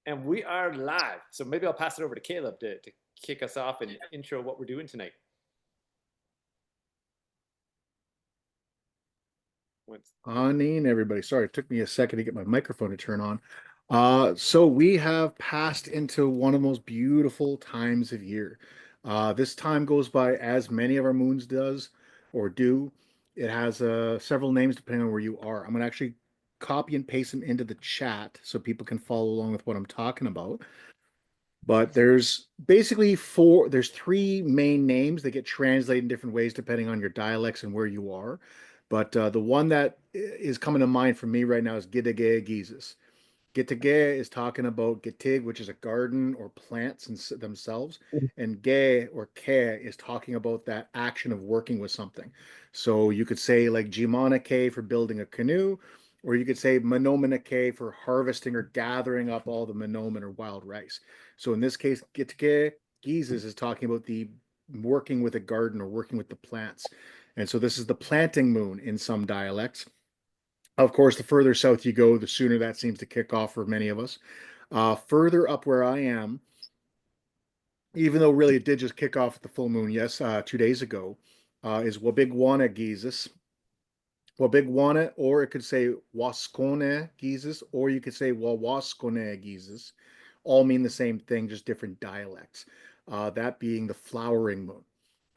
And we are live. So maybe I'll pass it over to Caleb to kick us off and intro what we're doing tonight. On everybody. Sorry, it took me a second to get my microphone to turn on. So we have passed into one of the most beautiful times of year. This time goes by as many of our moons does or do. It has several names depending on where you are. I'm going to actually copy and paste them into the chat so people can follow along with what I'm talking about. But there's basically there's three main names that get translated in different ways depending on your dialects and where you are. But the one that is coming to mind for me right now is Wabigwan Giizis. Gitige is talking about gitig, which is a garden or plants in themselves, and ge or ke is talking about that action of working with something. So you could say like Jimana ke for building a canoe, or you could say Manomina ke for harvesting or gathering up all the manomen or wild rice. So in this case, Gitige Giizis is talking about the working with a garden or working with the plants. And so this is the planting moon in some dialects. Of course, the further south you go, the sooner that seems to kick off for many of us. Further up where I am, even though really it did just kick off at the full moon, yes, 2 days ago, is Wabigwan Giizis. Wabigwana, or it could say Waskone Giizis, or you could say Wawaskone Giizis. All mean the same thing, just different dialects. That being the flowering moon.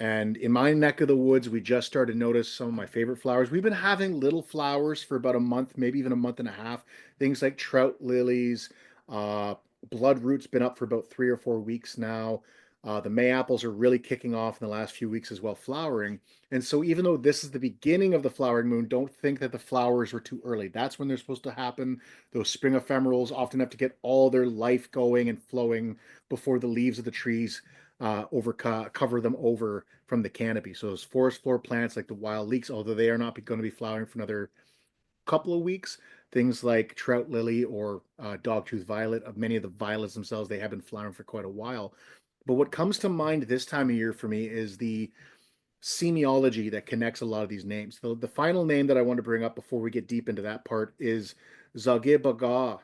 And in my neck of the woods, we just started to notice some of my favorite flowers. We've been having little flowers for about a month, maybe even a month and a half. Things like trout lilies, uh, bloodroot's been up for about 3 or 4 weeks now. The May apples are really kicking off in the last few weeks as well, flowering. And so even though this is the beginning of the flowering moon, don't think that the flowers are too early. That's when they're supposed to happen. Those spring ephemerals often have to get all their life going and flowing before the leaves of the trees cover them over from the canopy. So those forest floor plants like the wild leeks, although they are not going to be flowering for another couple of weeks, things like trout lily or dogtooth violet, of many of the violets themselves, they have been flowering for quite a while. But what comes to mind this time of year for me is the semiology that connects a lot of these names. The final name that I want to bring up before we get deep into that part is Zagibaga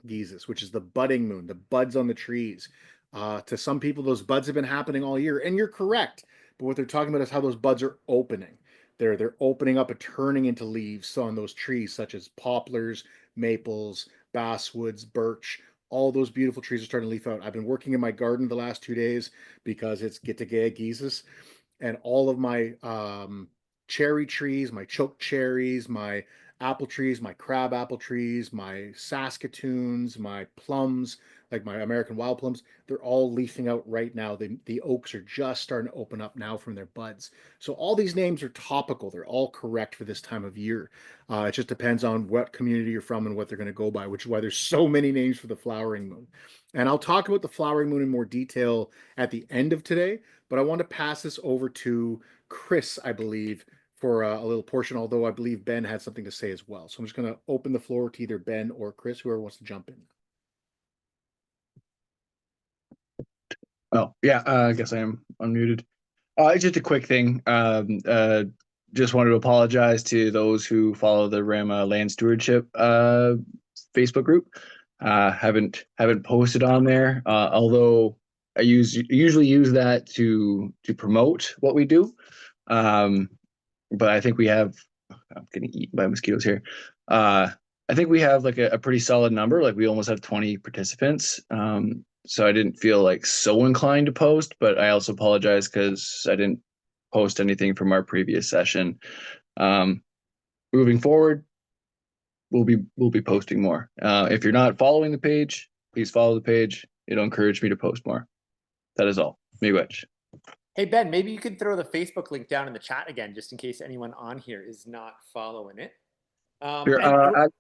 Giizis, which is the budding moon, the buds on the trees. To some people, those buds have been happening all year, and you're correct. But what they're talking about is how those buds are opening. They're opening up and turning into leaves on those trees, such as poplars, maples, basswoods, birch. All those beautiful trees are starting to leaf out. I've been working in my garden the last 2 days because it's Gitige Giizis, and all of my cherry trees, my choke cherries, my apple trees, my crab apple trees, my Saskatoons, my plums, like my American wild plums, they're all leafing out right now. The oaks are just starting to open up now from their buds. So all these names are topical. They're all correct for this time of year. It just depends on what community you're from and what they're going to go by, which is why there's so many names for the flowering moon. And I'll talk about the flowering moon in more detail at the end of today, but I want to pass this over to Chris, I believe, for a little portion, although I believe Ben had something to say as well. So I'm just going to open the floor to either Ben or Chris, whoever wants to jump in. Oh, yeah, I guess I am unmuted. It's just a quick thing. Just wanted to apologize to those who follow the Rama Land Stewardship Facebook group. Haven't posted on there, although I usually use that to promote what we do. But I think we have. I'm getting eaten by mosquitoes here. I think we have like a pretty solid number. Like we almost have 20 participants. So I didn't feel like so inclined to post, but I also apologize because I didn't post anything from our previous session. Moving forward, we'll be posting more. If you're not following the page, please follow the page. It'll encourage me to post more. That is all. Rewatch. Hey, Ben, maybe you could throw the Facebook link down in the chat again, just in case anyone on here is not following it. Sure.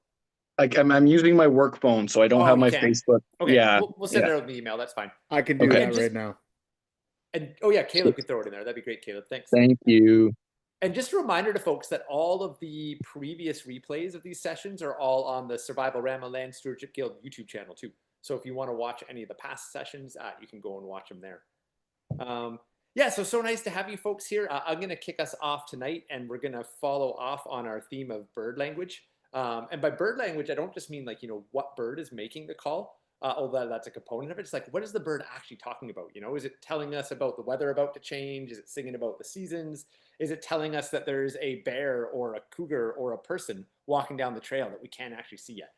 I'm using my work phone, so I don't have my Facebook. Okay, Yeah, we'll send it out in the email. That's fine. I can do that right now. And oh yeah, Caleb could throw it in there. That'd be great, Caleb. Thanks. Thank you. And just a reminder to folks that all of the previous replays of these sessions are all on the Survive-a-Rama Land Stewardship Guild YouTube channel too. So if you want to watch any of the past sessions, you can go and watch them there. Yeah, so nice to have you folks here. I'm going to kick us off tonight, and we're going to follow off on our theme of bird language. And by bird language, I don't just mean like, what bird is making the call, although that's a component of it. It's like, what is the bird actually talking about? You know, is it telling us about the weather about to change? Is it singing about the seasons? Is it telling us that there's a bear or a cougar or a person walking down the trail that we can't actually see yet?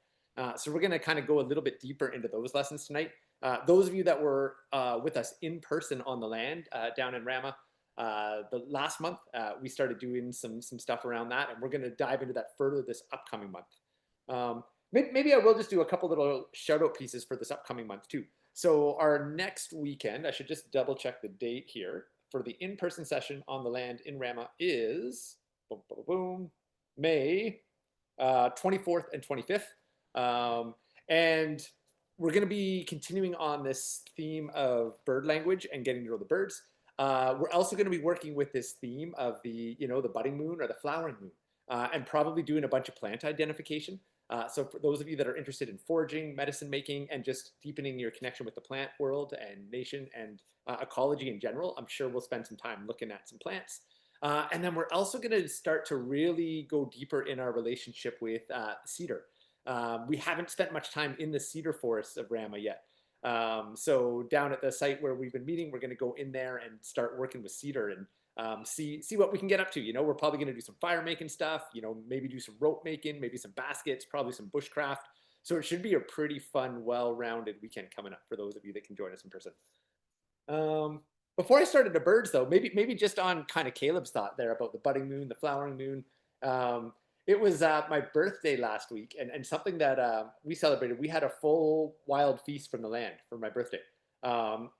So we're going to kind of go a little bit deeper into those lessons tonight. Those of you that were with us in person on the land down in Rama, the last month, we started doing some stuff around that, and we're going to dive into that further this upcoming month. Maybe I will just do a couple little shout out pieces for this upcoming month too. So our next weekend, I should just double check the date here, for the in-person session on the land in Rama is boom, boom, boom, May 24th and 25th. And we're going to be continuing on this theme of bird language and getting to know the birds. We're also going to be working with this theme of the budding moon or the flowering moon, and probably doing a bunch of plant identification. So for those of you that are interested in foraging, medicine making, and just deepening your connection with the plant world and nation and ecology in general, I'm sure we'll spend some time looking at some plants. And then we're also going to start to really go deeper in our relationship with cedar. We haven't spent much time in the cedar forests of Rama yet. So down at the site where we've been meeting, we're going to go in there and start working with cedar and see what we can get up to. We're probably going to do some fire making stuff, maybe do some rope making, maybe some baskets, probably some bushcraft. So it should be a pretty fun, well-rounded weekend coming up for those of you that can join us in person. Before I started the birds, though, maybe just on kind of Caleb's thought there about the budding moon, the flowering moon. It was my birthday last week, and something that we celebrated. We had a full wild feast from the land for my birthday.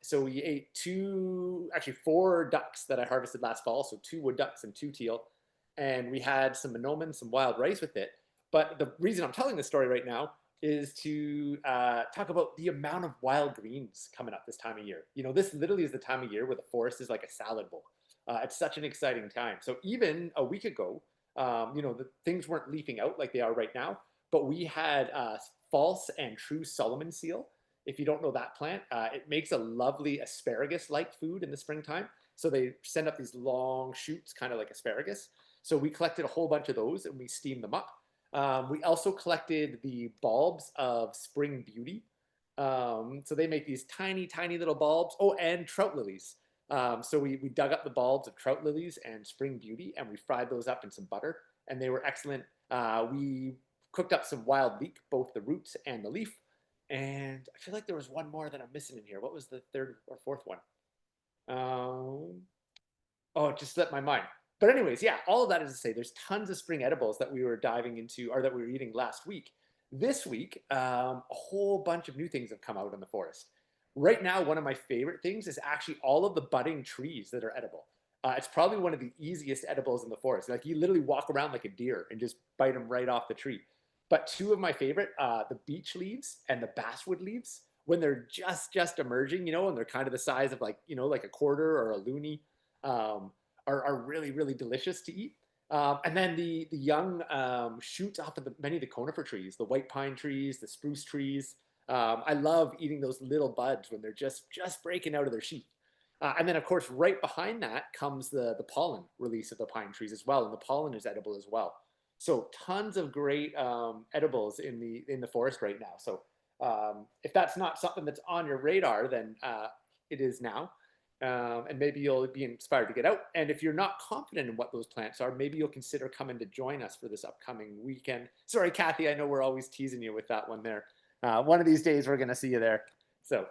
So we ate four ducks that I harvested last fall. So 2 wood ducks and 2 teal. And we had some monomen, some wild rice with it. But the reason I'm telling this story right now is to talk about the amount of wild greens coming up this time of year. This literally is the time of year where the forest is like a salad bowl. It's such an exciting time. So even a week ago, the things weren't leafing out like they are right now, but we had false and true Solomon seal. If you don't know that plant, it makes a lovely asparagus-like food in the springtime. So they send up these long shoots, kind of like asparagus. So we collected a whole bunch of those and we steamed them up. We also collected the bulbs of spring beauty. So they make these tiny, tiny little bulbs. Oh, and trout lilies. So we dug up the bulbs of trout lilies and spring beauty, and we fried those up in some butter, and they were excellent. We cooked up some wild leek, both the roots and the leaf. And I feel like there was one more that I'm missing in here. What was the third or fourth one? It just slipped my mind. But anyways, yeah, all of that is to say there's tons of spring edibles that we were diving into, or that we were eating last week. This week, a whole bunch of new things have come out in the forest. Right now, one of my favorite things is actually all of the budding trees that are edible. It's probably one of the easiest edibles in the forest. Like you literally walk around like a deer and just bite them right off the tree. But 2 of my favorite, the beech leaves and the basswood leaves, when they're just emerging, and they're kind of the size of like a quarter or a loonie, are really, really delicious to eat. And then the young shoots off of many of the conifer trees, the white pine trees, the spruce trees. I love eating those little buds when they're just breaking out of their sheath. And then, of course, right behind that comes the pollen release of the pine trees as well, and the pollen is edible as well. So tons of great edibles in the forest right now. So if that's not something that's on your radar, then it is now. And maybe you'll be inspired to get out. And if you're not confident in what those plants are, maybe you'll consider coming to join us for this upcoming weekend. Sorry, Kathy, I know we're always teasing you with that one there. One of these days we're going to see you there. So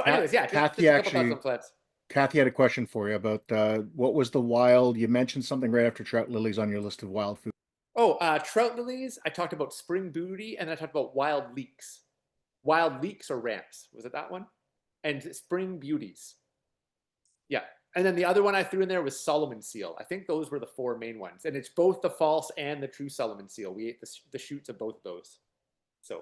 anyways, yeah, just a couple thoughts on plants. Kathy had a question for you about what was the wild. You mentioned something right after trout lilies on your list of wild food. Oh, trout lilies. I talked about spring beauty, and I talked about wild leeks. Wild leeks or ramps. Was it that one? And spring beauties. Yeah. And then the other one I threw in there was Solomon seal. I think those were the 4 main ones. And it's both the false and the true Solomon seal. We ate the shoots of both of those. So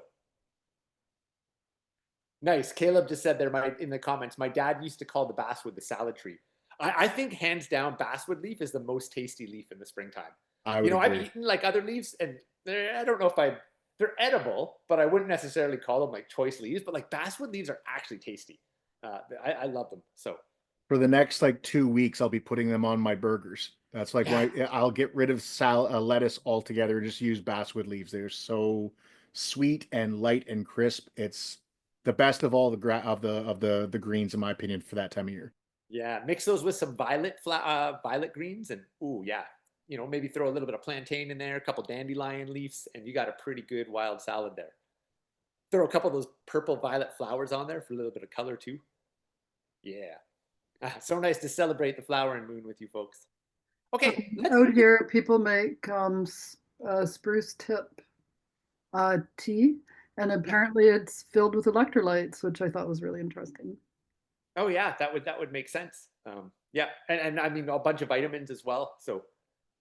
nice. Caleb just said there in the comments, my dad used to call the basswood the salad tree. I think hands down basswood leaf is the most tasty leaf in the springtime. I've eaten like other leaves, and I don't know if they're edible, but I wouldn't necessarily call them like choice leaves. But like basswood leaves are actually tasty. I love them. So for the next like 2 weeks, I'll be putting them on my burgers. That's like why I'll get rid of lettuce altogether and just use basswood leaves. They're so sweet and light and crisp. It's the best of all the greens, in my opinion, for that time of year. Yeah, mix those with some violet greens, and ooh, yeah, you know, maybe throw a little bit of plantain in there, a couple dandelion leaves, and you got a pretty good wild salad there. Throw a couple of those purple violet flowers on there for a little bit of color too. Yeah, so nice to celebrate the flowering moon with you folks. Okay, let's Out here, people make spruce tip tea, and apparently it's filled with electrolytes, which I thought was really interesting. Oh yeah, that would make sense. Yeah, and I mean a bunch of vitamins as well. So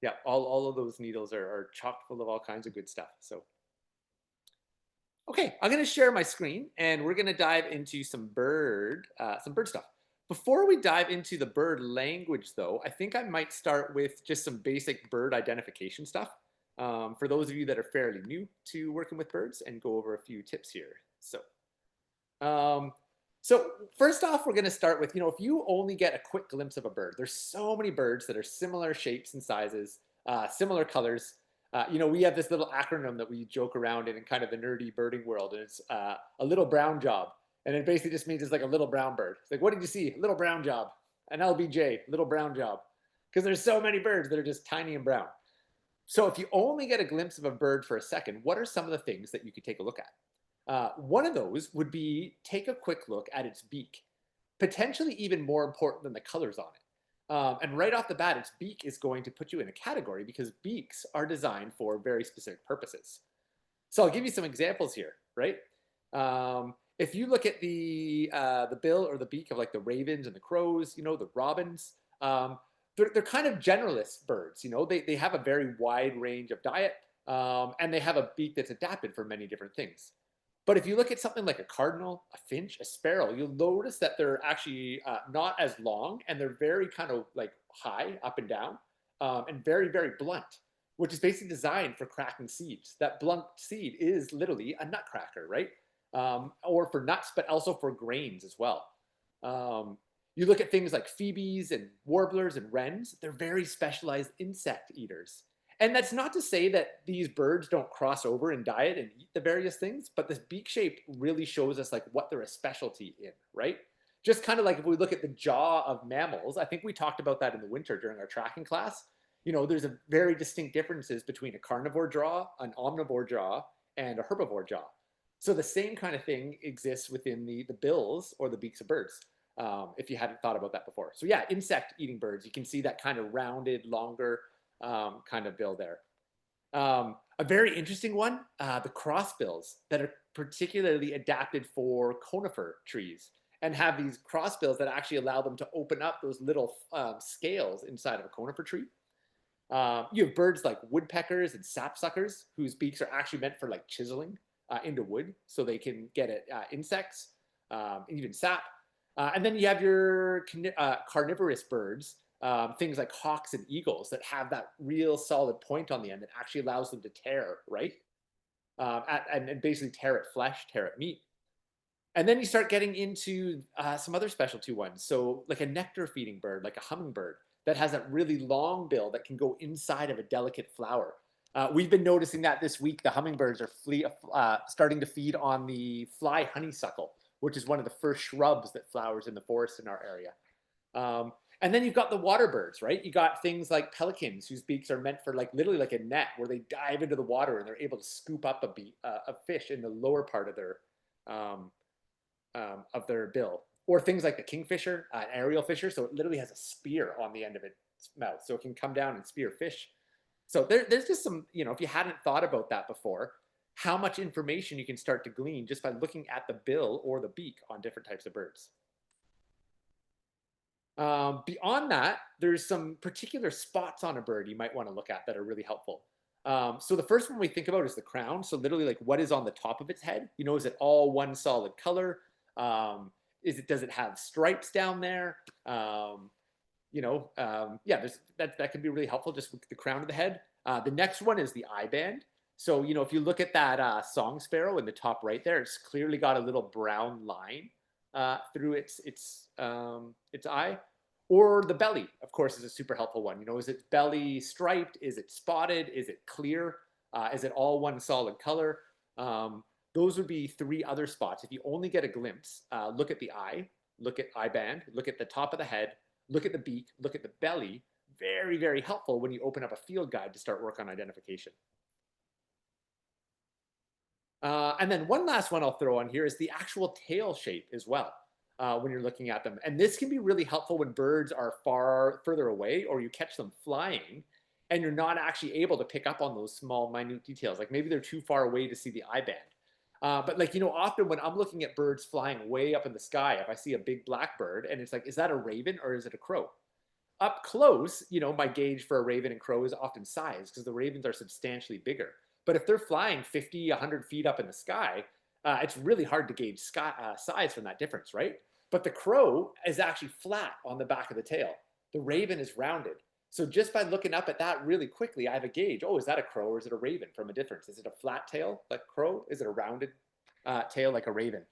yeah, all of those needles are chock full of all kinds of good stuff. So okay, I'm gonna share my screen and we're gonna dive into some bird stuff. Before we dive into the bird language, though, I think I might start with just some basic bird identification stuff for those of you that are fairly new to working with birds, and go over a few tips here. Um, so first off, we're going to start with, if you only get a quick glimpse of a bird, there's so many birds that are similar shapes and sizes, similar colors. We have this little acronym that we joke around in kind of the nerdy birding world, and it's a little brown job. And it basically just means it's like a little brown bird. It's like, what did you see? Little brown job. An LBJ, little brown job. Because there's so many birds that are just tiny and brown. So if you only get a glimpse of a bird for a second, what are some of the things that you could take a look at? One of those would be take a quick look at its beak, potentially even more important than the colors on it. And right off the bat, its beak is going to put you in a category because beaks are designed for very specific purposes. So I'll give you some examples here, right? If you look at the bill or the beak of like the ravens and the crows, the robins, they're kind of generalist birds. They have a very wide range of diet, and they have a beak that's adapted for many different things. But if you look at something like a cardinal, a finch, a sparrow, you'll notice that they're actually not as long, and they're very kind of like high up and down, and very, very blunt, which is basically designed for cracking seeds. That blunt seed is literally a nutcracker, right? Or for nuts, but also for grains as well. You look at things like phoebes and warblers and wrens, they're very specialized insect eaters. And that's not to say that these birds don't cross over in diet and eat the various things, but this beak shape really shows us like what they're a specialty in, right? Just kind of like if we look at the jaw of mammals, I think we talked about that in the winter during our tracking class. There's a very distinct differences between a carnivore jaw, an omnivore jaw, and a herbivore jaw. So the same kind of thing exists within the bills or the beaks of birds, if you hadn't thought about that before. So yeah, insect-eating birds, you can see that kind of rounded, longer kind of bill there. A very interesting one, the crossbills that are particularly adapted for conifer trees and have these crossbills that actually allow them to open up those little scales inside of a conifer tree. You have birds like woodpeckers and sapsuckers whose beaks are actually meant for like chiseling into wood so they can get at insects, and even sap. And then you have your carnivorous birds, things like hawks and eagles that have that real solid point on the end that actually allows them to tear, right? And basically tear at flesh, tear at meat. And then you start getting into some other specialty ones. So like a nectar feeding bird, like a hummingbird, that has that really long bill that can go inside of a delicate flower. We've been noticing that this week the hummingbirds are starting to feed on the fly honeysuckle, which is one of the first shrubs that flowers in the forest in our area. And then you've got the water birds, right? You got things like pelicans whose beaks are meant for like literally like a net where they dive into the water and they're able to scoop up a fish in the lower part of their bill. Or things like the kingfisher, an aerial fisher, so it literally has a spear on the end of its mouth, so it can come down and spear fish. So there's just some, if you hadn't thought about that before, how much information you can start to glean just by looking at the bill or the beak on different types of birds. Beyond that, there's some particular spots on a bird you might want to look at that are really helpful. So the first one we think about is the crown. So literally like what is on the top of its head? Is it all one solid color? Does it have stripes down there? Yeah, that can be really helpful just with the crown of the head. The next one is the eye band. So, if you look at that song sparrow in the top right there, it's clearly got a little brown line through its eye. Or the belly, of course, is a super helpful one. Is its belly striped? Is it spotted? Is it clear? Is it all one solid color? Those would be 3 other spots. If you only get a glimpse, look at the eye, look at eye band, look at the top of the head, look at the beak, look at the belly. Very, very helpful when you open up a field guide to start work on identification. And then one last one I'll throw on here is the actual tail shape as well when you're looking at them. And this can be really helpful when birds are further away or you catch them flying and you're not actually able to pick up on those small, minute details. Like maybe they're too far away to see the eye band. But like, you know, often when I'm looking at birds flying way up in the sky, if I see a big black bird and it's like, is that a raven or is it a crow? Up close, you know, my gauge for a raven and crow is often size because the ravens are substantially bigger. But if they're flying 50, 100 feet up in the sky, it's really hard to gauge size from that difference, right? But the crow is actually flat on the back of the tail. The raven is rounded. So just by looking up at that really quickly, I have a gauge. Oh, is that a crow or is it a raven from a difference? Is it a flat tail like crow? Is it a rounded tail like a raven?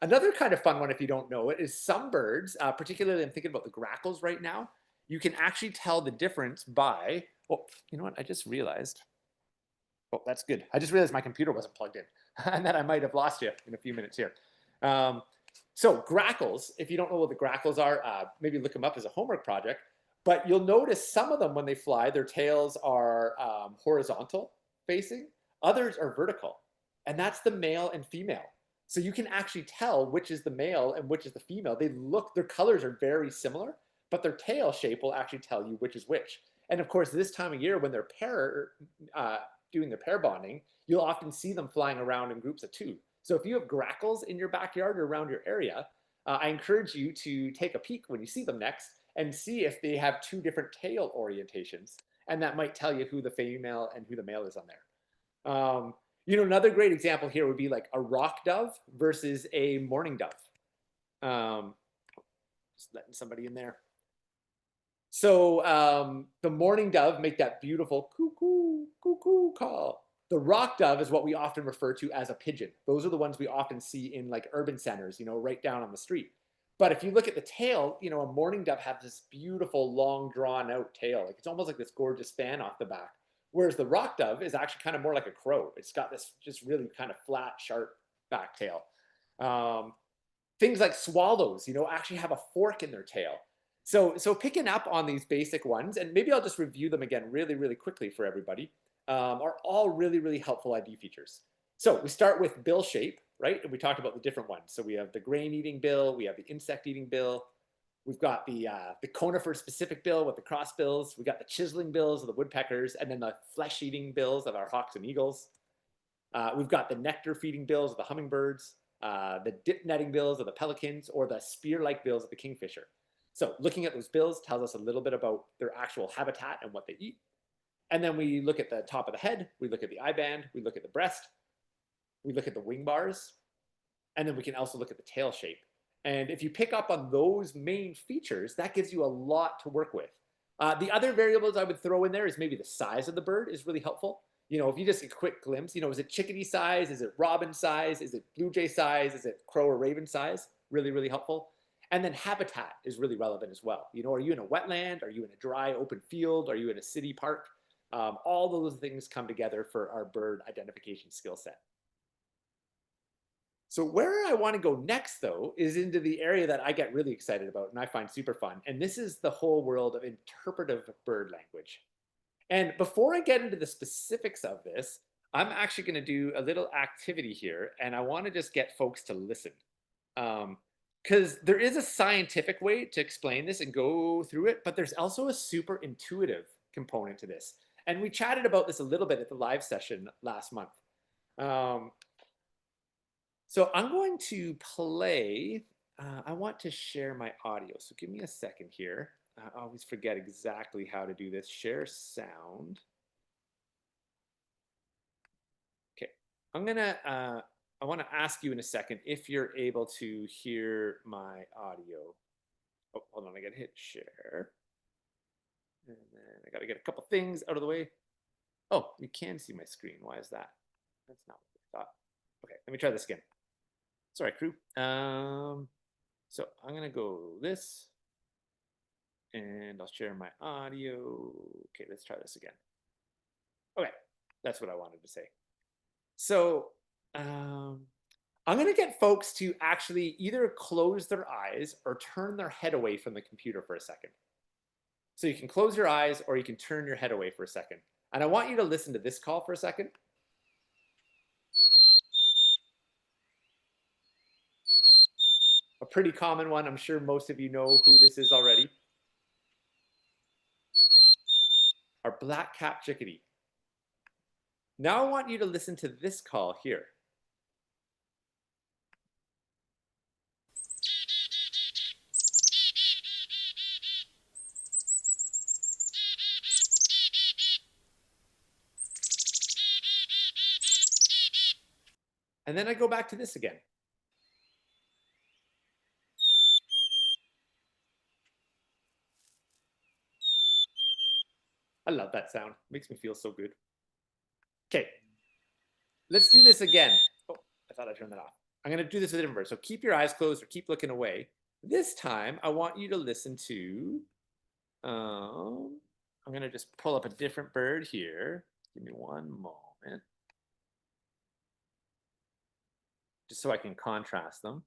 Another kind of fun one, if you don't know it, is some birds, particularly I'm thinking about the grackles right now, you can actually tell the difference by, oh, you know what, I just realized. Oh, that's good. I just realized my computer wasn't plugged in and that I might have lost you in a few minutes here. So grackles, if you don't know what the grackles are, maybe look them up as a homework project. But you'll notice some of them when they fly, their tails are horizontal facing. Others are vertical. And that's the male and female. So you can actually tell which is the male and which is the female. Their colors are very similar, but their tail shape will actually tell you which is which. And of course, this time of year when they're doing their pair bonding, you'll often see them flying around in groups of 2. So if you have grackles in your backyard or around your area, I encourage you to take a peek when you see them next and see if they have 2 different tail orientations. And that might tell you who the female and who the male is on there. You know, another great example here would be like a rock dove versus a mourning dove. Just letting somebody in there. So the mourning dove make that beautiful cuckoo, cuckoo call. The rock dove is what we often refer to as a pigeon. Those are the ones we often see in like urban centers, you know, right down on the street. But if you look at the tail, you know, a mourning dove has this beautiful, long, drawn out tail. Like it's almost like this gorgeous fan off the back. Whereas the rock dove is actually kind of more like a crow. It's got this just really kind of flat, sharp back tail. Things like swallows, you know, actually have a fork in their tail. So picking up on these basic ones, and maybe I'll just review them again really, really quickly for everybody, are all really, really helpful ID features. So we start with bill shape, right? And we talked about the different ones. So we have the grain-eating bill, we have the insect-eating bill, we've got the conifer-specific bill with the cross bills, we got the chiseling bills of the woodpeckers, and then the flesh-eating bills of our hawks and eagles. We've got the nectar-feeding bills of the hummingbirds, the dip netting bills of the pelicans, or the spear-like bills of the kingfisher. So looking at those bills tells us a little bit about their actual habitat and what they eat. And then we look at the top of the head, we look at the eye band, we look at the breast, we look at the wing bars, and then we can also look at the tail shape. And if you pick up on those main features, that gives you a lot to work with. The other variables I would throw in there is maybe the size of the bird is really helpful. You know, if you just get a quick glimpse, you know, is it chickadee size? Is it robin size? Is it blue jay size? Is it crow or raven size? Really, really helpful. And then habitat is really relevant as well. You know, are you in a wetland? Are you in a dry open field? Are you in a city park? All those things come together for our bird identification skill set. So where I want to go next, though, is into the area that I get really excited about and I find super fun. And this is the whole world of interpretive bird language. And before I get into the specifics of this, I'm actually going to do a little activity here. And I want to just get folks to listen. Because there is a scientific way to explain this and go through it, but there's also a super intuitive component to this. And we chatted about this a little bit at the live session last month. So I'm going to play, I want to share my audio. So give me a second here. I always forget exactly how to do this. Share sound. Okay, I want to ask you in a second if you're able to hear my audio. Oh, hold on, I gotta hit share. And then I gotta get a couple things out of the way. Oh, you can see my screen. Why is that? That's not what I thought. Okay, let me try this again. Sorry, crew. So I'm gonna go this, and I'll share my audio. Okay, let's try this again. Okay, that's what I wanted to say. So I'm going to get folks to actually either close their eyes or turn their head away from the computer for a second. So you can close your eyes or you can turn your head away for a second. And I want you to listen to this call for a second. A pretty common one. I'm sure most of you know who this is already. Our black-capped chickadee. Now I want you to listen to this call here. And then I go back to this again. I love that sound. It makes me feel so good. Okay, let's do this again. Oh, I thought I turned that off. I'm going to do this with a different bird. So keep your eyes closed or keep looking away. This time, I want you to listen to, I'm going to just pull up a different bird here. Give me one moment. Just so I can contrast them.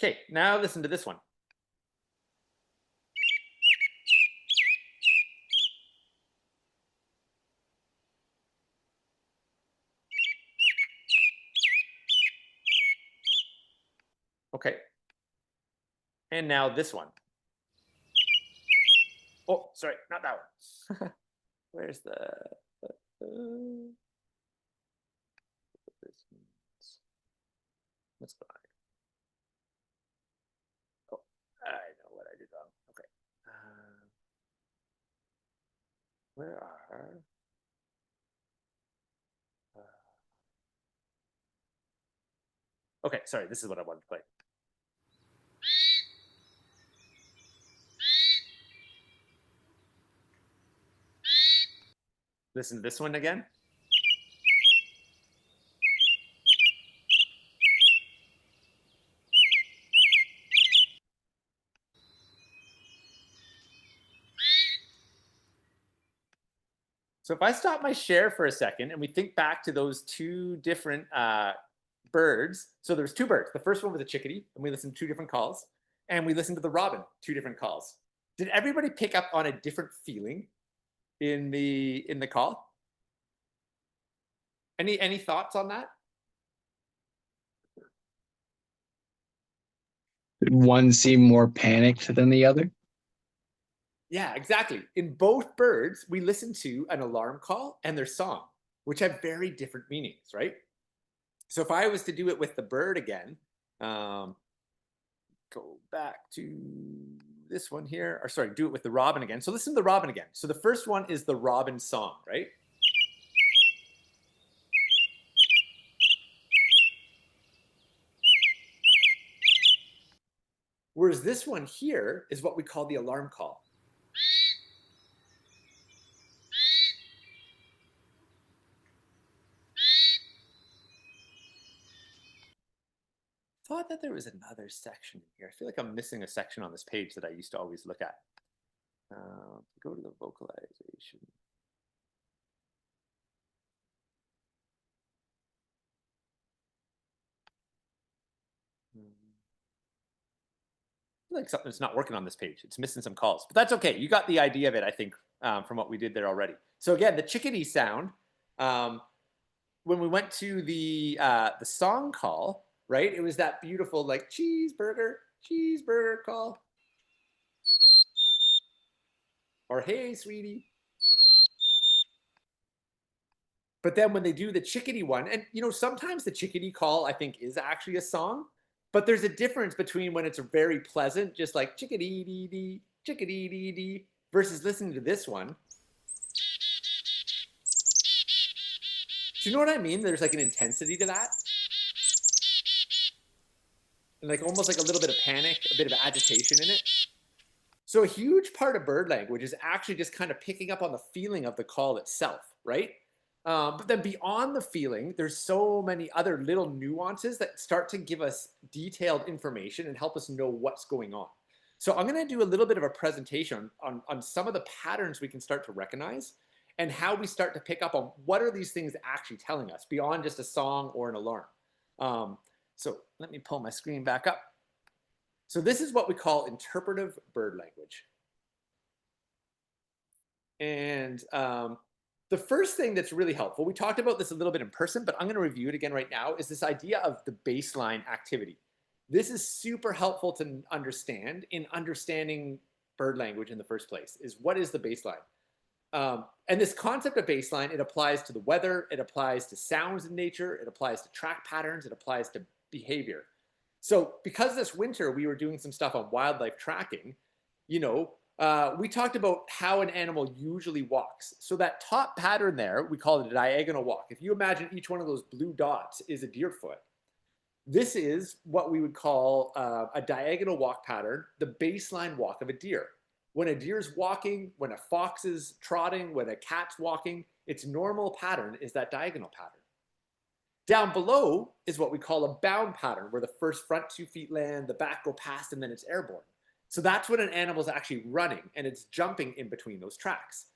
Okay, now listen to this one. Okay. And now this one. Oh, sorry, not that one. Where's the what's going on? Oh, I know what I did wrong. Okay. Where are okay, sorry, this is what I wanted to play. Listen to this one again. So if I stop my share for a second and we think back to those two different birds. So there's two birds. The first one was a chickadee, and we listened to two different calls. And we listened to the robin, two different calls. Did everybody pick up on a different feeling in the call? Any thoughts on that? Did one seem more panicked than the other? Yeah, exactly. In both birds, we listen to an alarm call and their song, which have very different meanings, right? So if I was to do it with the bird again, go back to this one here, or sorry, do it with the robin again. So listen to the robin again. So the first one is the robin song, right? Whereas this one here is what we call the alarm call. Thought that there was another section here. I feel like I'm missing a section on this page that I used to always look at. Go to the vocalization. I feel like something's not working on this page. It's missing some calls, but that's okay. You got the idea of it, I think, from what we did there already. So again, the chickadee sound, when we went to the song call, right? It was that beautiful like cheeseburger call. Or hey, sweetie. But then when they do the chickadee one, and you know, sometimes the chickadee call I think is actually a song, but there's a difference between when it's very pleasant, just like chickadee dee dee, chickadee dee dee, versus listening to this one. Do you know what I mean? There's like an intensity to that. And like almost like a little bit of panic, a bit of agitation in it. So a huge part of bird language is actually just kind of picking up on the feeling of the call itself, right? But then beyond the feeling, there's so many other little nuances that start to give us detailed information and help us know what's going on. So I'm going to do a little bit of a presentation on some of the patterns we can start to recognize. and how we start to pick up on what are these things actually telling us beyond just a song or an alarm. So let me pull my screen back up. So this is what we call interpretive bird language. And the first thing that's really helpful, we talked about this a little bit in person, but I'm going to review it again right now, is this idea of the baseline activity. This is super helpful to understand in understanding bird language in the first place, is what is the baseline? And this concept of baseline, it applies to the weather, it applies to sounds in nature, it applies to track patterns, it applies to behavior. So because this winter we were doing some stuff on wildlife tracking, you know, we talked about how an animal usually walks. So that top pattern there, we call it a diagonal walk. If you imagine each one of those blue dots is a deer foot, this is what we would call a diagonal walk pattern, the baseline walk of a deer. When a deer's walking, when a fox is trotting, when a cat's walking, its normal pattern is that diagonal pattern. Down below is what we call a bound pattern, where the first front 2 feet land, the back go past, and then it's airborne. So that's when an animal is actually running and it's jumping in between those tracks.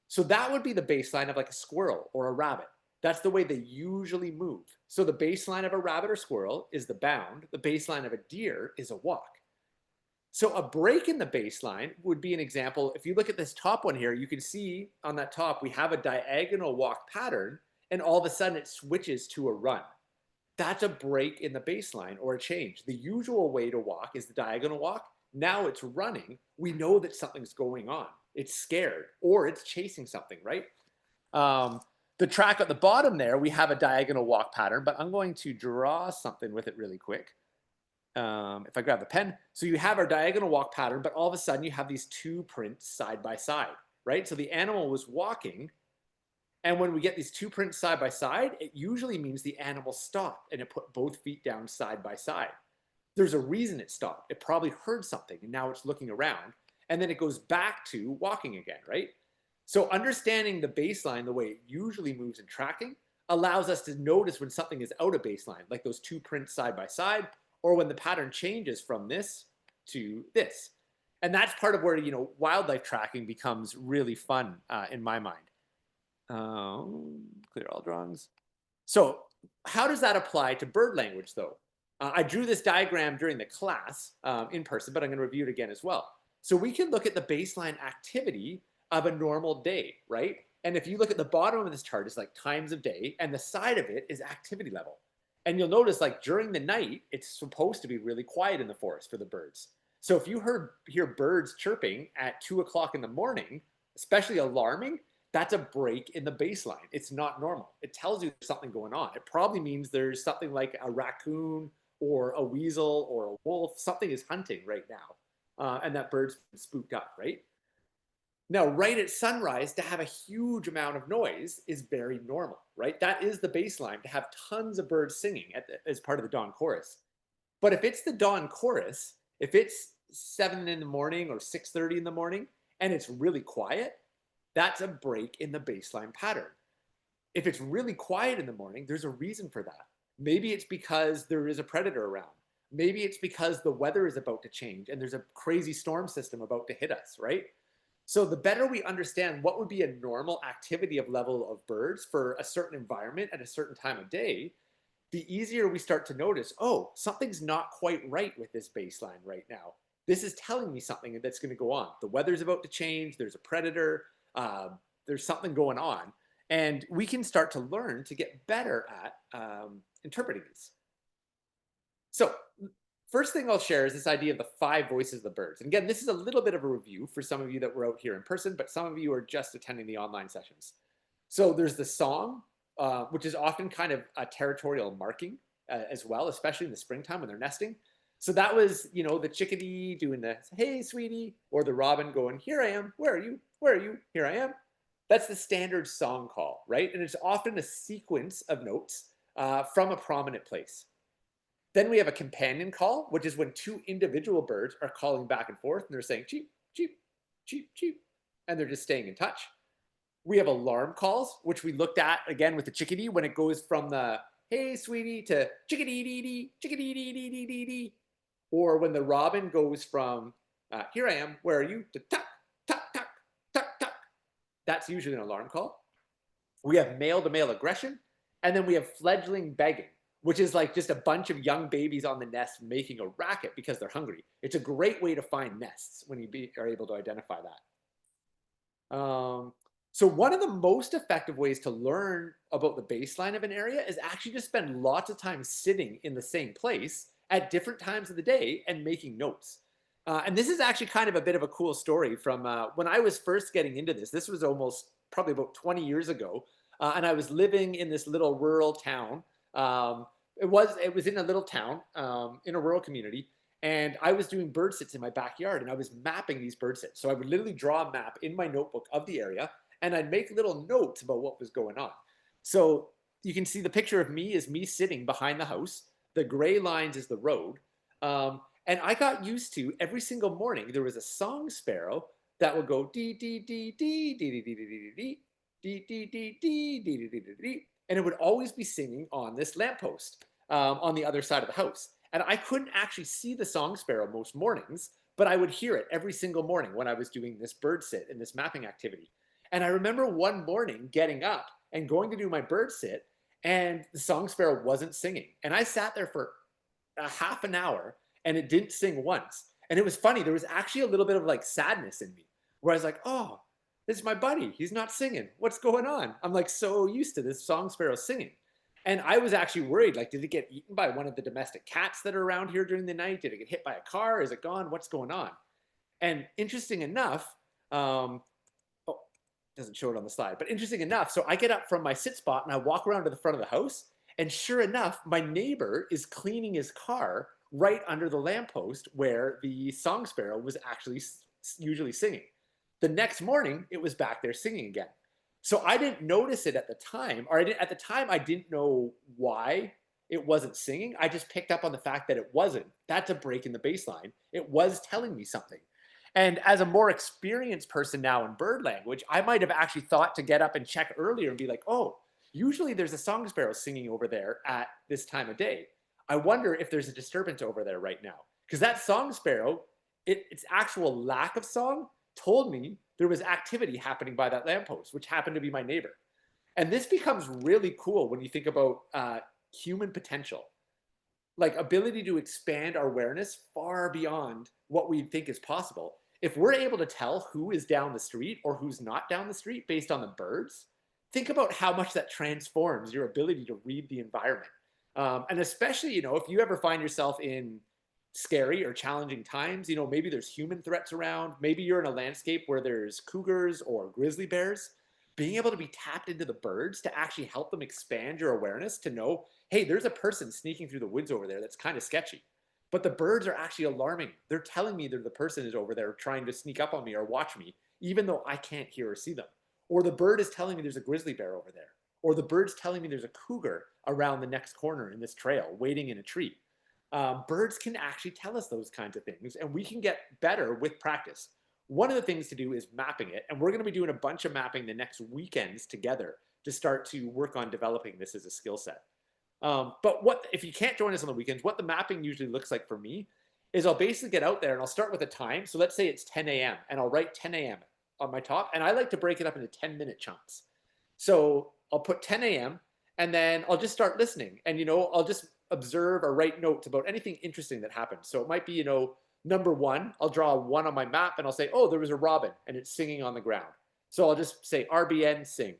So that would be the baseline of like a squirrel or a rabbit. That's the way they usually move. So the baseline of a rabbit or squirrel is the bound. The baseline of a deer is a walk. So a break in the baseline would be an example. If you look at this top one here, you can see on that top, we have a diagonal walk pattern, and all of a sudden it switches to a run. That's a break in the baseline or a change. The usual way to walk is the diagonal walk. Now it's running. We know that something's going on. It's scared or it's chasing something, right? The track at the bottom there, we have a diagonal walk pattern, but I'm going to draw something with it really quick. If I grab the pen. So you have our diagonal walk pattern, but all of a sudden you have these 2 prints side by side, right? So the animal was walking, and when we get these 2 prints side by side, it usually means the animal stopped and it put both feet down side by side. There's a reason it stopped. It probably heard something and now it's looking around, and then it goes back to walking again, right? So understanding the baseline, the way it usually moves in tracking, allows us to notice when something is out of baseline, like those 2 prints side by side, or when the pattern changes from this to this. And that's part of where, you know, wildlife tracking becomes really fun in my mind. Clear all drawings. So how does that apply to bird language though? I drew this diagram during the class in person, but I'm going to review it again as well. So we can look at the baseline activity of a normal day, right? And if you look at the bottom of this chart, it's like times of day, and the side of it is activity level. And you'll notice like during the night, it's supposed to be really quiet in the forest for the birds. So if you hear birds chirping at 2 o'clock in the morning, especially alarming, that's a break in the baseline. It's not normal. It tells you there's something going on. It probably means there's something like a raccoon or a weasel or a wolf. Something is hunting right now, and that bird's spooked up, right? Now, right at sunrise, to have a huge amount of noise is very normal, right? That is the baseline, to have tons of birds singing as part of the dawn chorus. But if it's the dawn chorus, if it's 7 in the morning or 6:30 in the morning, and it's really quiet, that's a break in the baseline pattern. If it's really quiet in the morning, there's a reason for that. Maybe it's because there is a predator around. Maybe it's because the weather is about to change and there's a crazy storm system about to hit us, right? So the better we understand what would be a normal activity of level of birds for a certain environment at a certain time of day, the easier we start to notice, oh, something's not quite right with this baseline right now. This is telling me something that's going to go on. The weather's about to change. There's a predator. There's something going on. And we can start to learn to get better at interpreting these. So first thing I'll share is this idea of the 5 voices of the birds. And again, this is a little bit of a review for some of you that were out here in person, but some of you are just attending the online sessions. So there's the song, which is often kind of a territorial marking as well, especially in the springtime when they're nesting. So that was, you know, the chickadee doing the, hey, sweetie, or the robin going, here I am, where are you, where are you, here I am. That's the standard song call, right? And it's often a sequence of notes from a prominent place. Then we have a companion call, which is when 2 individual birds are calling back and forth, and they're saying cheep, cheep, cheep, cheep, and they're just staying in touch. We have alarm calls, which we looked at again with the chickadee when it goes from the hey, sweetie to chickadee-dee-dee, chickadee-dee-dee-dee-dee, or when the robin goes from here I am, where are you, to tuck, tuck, tuck, tuck, tuck. that's usually an alarm call. We have male-to-male aggression, and then we have fledgling begging, which is like just a bunch of young babies on the nest making a racket because they're hungry. It's a great way to find nests when you are able to identify that. So one of the most effective ways to learn about the baseline of an area is actually to spend lots of time sitting in the same place at different times of the day and making notes. And this is actually kind of a bit of a cool story from when I was first getting into this. This was almost probably about 20 years ago. And I was living in this little rural town. It was in a little town in a rural community. And I was doing bird sits in my backyard, and I was mapping these bird sits. So I would literally draw a map in my notebook of the area, and I'd make little notes about what was going on. So you can see the picture of me is me sitting behind the house. The gray lines is the road. And I got used to every single morning, there was a song sparrow that would go dee, dee, dee, dee, dee, dee, dee, dee, dee, dee, dee, dee, dee, dee, dee, dee, dee, dee. And it would always be singing on this lamppost on the other side of the house. And I couldn't actually see the song sparrow most mornings, but I would hear it every single morning when I was doing this bird sit and this mapping activity. And I remember one morning getting up and going to do my bird sit, and the song sparrow wasn't singing. And I sat there for a half an hour, and it didn't sing once. And it was funny. There was actually a little bit of like sadness in me where I was like, oh, this is my buddy. He's not singing. What's going on? I'm like so used to this song sparrow singing. And I was actually worried, like, did it get eaten by one of the domestic cats that are around here during the night? Did it get hit by a car? Is it gone? What's going on? And interesting enough, doesn't show it on the slide, but interesting enough, so I get up from my sit spot and I walk around to the front of the house, and sure enough, my neighbor is cleaning his car right under the lamppost where the song sparrow was actually usually singing. The next morning, it was back there singing again. So I didn't notice it at the time, or at the time I didn't know why it wasn't singing. I just picked up on the fact that it wasn't. That's a break in the baseline. It was telling me something. And as a more experienced person now in bird language, I might have actually thought to get up and check earlier and be like, oh, usually there's a song sparrow singing over there at this time of day. I wonder if there's a disturbance over there right now. Because that song sparrow, its actual lack of song told me there was activity happening by that lamppost, which happened to be my neighbor. And this becomes really cool when you think about human potential, like ability to expand our awareness far beyond what we think is possible. If we're able to tell who is down the street or who's not down the street based on the birds, think about how much that transforms your ability to read the environment. And especially, if you ever find yourself in scary or challenging times, maybe there's human threats around, maybe you're in a landscape where there's cougars or grizzly bears, being able to be tapped into the birds to actually help them expand your awareness to know, hey, there's a person sneaking through the woods over there that's kind of sketchy. But the birds are actually alarming. They're telling me that the person is over there trying to sneak up on me or watch me, even though I can't hear or see them. Or the bird is telling me there's a grizzly bear over there. Or the bird's telling me there's a cougar around the next corner in this trail waiting in a tree. Birds can actually tell us those kinds of things, and we can get better with practice. One of the things to do is mapping it, and we're going to be doing a bunch of mapping the next weekends together to start to work on developing this as a skill set. But if you can't join us on the weekends, what the mapping usually looks like for me is I'll basically get out there and I'll start with a time. So let's say it's 10 a.m. and I'll write 10 a.m. on my top, and I like to break it up into 10-minute chunks. So I'll put 10 a.m. and then I'll just start listening, and I'll just observe or write notes about anything interesting that happened. So it might be, number one, I'll draw a 1 on my map and I'll say, oh, there was a robin and it's singing on the ground. So I'll just say RBN sing.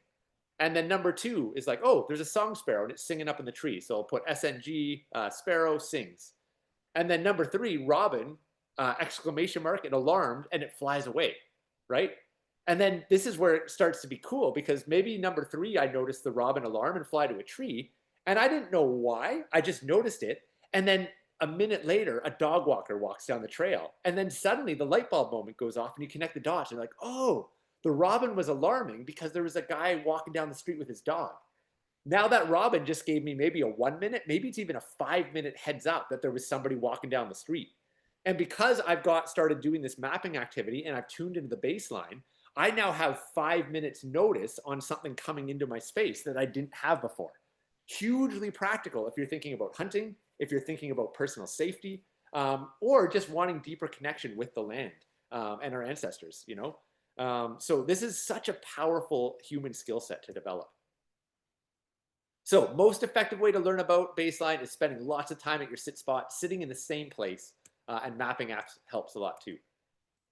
And then number 2 is like, oh, there's a song sparrow and it's singing up in the tree. So I'll put SNG, sparrow sings. And then number 3, robin, exclamation mark, and alarmed, and it flies away, right? And then this is where it starts to be cool, because maybe number 3, I noticed the robin alarm and fly to a tree. And I didn't know why, I just noticed it. And then a minute later, a dog walker walks down the trail. And then suddenly the light bulb moment goes off and you connect the dots. And you're like, oh, the robin was alarming because there was a guy walking down the street with his dog. Now that robin just gave me maybe a 1 minute, maybe it's even a 5-minute heads up that there was somebody walking down the street. And because I've started doing this mapping activity and I've tuned into the baseline, I now have 5 minutes notice on something coming into my space that I didn't have before. Hugely practical if you're thinking about hunting, if you're thinking about personal safety, or just wanting deeper connection with the land and our ancestors, So this is such a powerful human skill set to develop. So most effective way to learn about baseline is spending lots of time at your sit spot, sitting in the same place, and mapping apps helps a lot too.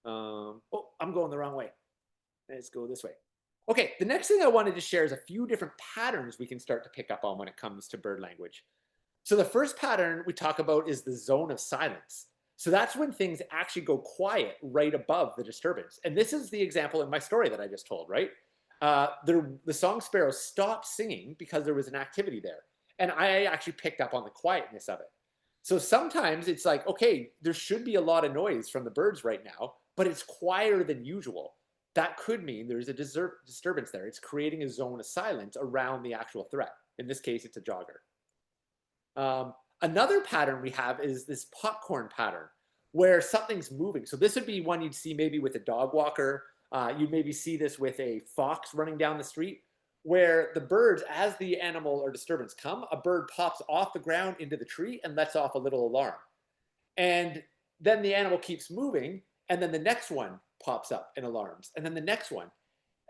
Oh, I'm going the wrong way. Let's go this way. Okay, the next thing I wanted to share is a few different patterns we can start to pick up on when it comes to bird language. So the first pattern we talk about is the zone of silence. So that's when things actually go quiet right above the disturbance. And this is the example in my story that I just told, right? The song sparrow stopped singing because there was an activity there. And I actually picked up on the quietness of it. So sometimes it's like, okay, there should be a lot of noise from the birds right now, but it's quieter than usual. That could mean there's a disturbance there. It's creating a zone of silence around the actual threat. In this case, it's a jogger. Another pattern we have is this popcorn pattern where something's moving. So this would be one you'd see maybe with a dog walker. You'd maybe see this with a fox running down the street, where the birds, as the animal or disturbance come, a bird pops off the ground into the tree and lets off a little alarm. And then the animal keeps moving, and then the next one pops up and alarms, and then the next one.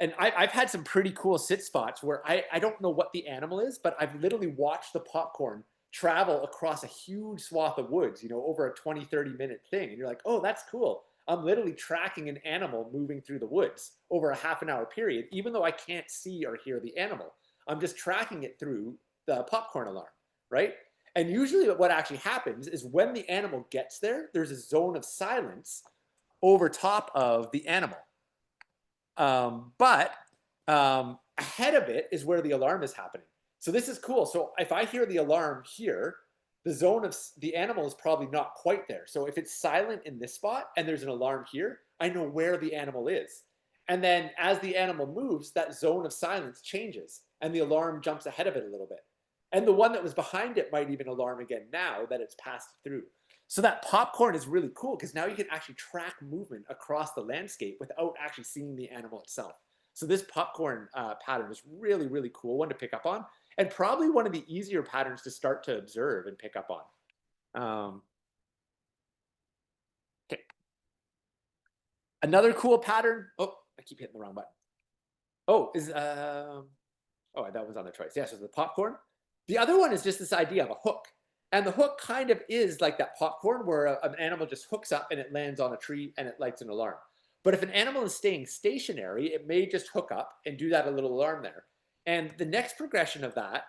And I've had some pretty cool sit spots where I don't know what the animal is, but I've literally watched the popcorn travel across a huge swath of woods, you know, over a 20, 30-minute thing. And you're like, oh, that's cool. I'm literally tracking an animal moving through the woods over a half-an-hour period, even though I can't see or hear the animal. I'm just tracking it through the popcorn alarm, right? And usually what actually happens is when the animal gets there, there's a zone of silence over top of the animal. But ahead of it is where the alarm is happening. So this is cool. So if I hear the alarm here, the zone of the animal is probably not quite there. So if it's silent in this spot and there's an alarm here, I know where the animal is. And then as the animal moves, that zone of silence changes and the alarm jumps ahead of it a little bit. And the one that was behind it might even alarm again now that it's passed through. So that popcorn is really cool because now you can actually track movement across the landscape without actually seeing the animal itself. So this popcorn pattern is really, really cool one to pick up on, and probably one of the easier patterns to start to observe and pick up on. Okay. Another cool pattern. Oh, I keep hitting the wrong button. Oh, that was on the choice. Yeah, so the popcorn. The other one is just this idea of a hook. And the hook kind of is like that popcorn where an animal just hooks up and it lands on a tree and it lights an alarm. But if an animal is staying stationary, it may just hook up and do that a little alarm there. And the next progression of that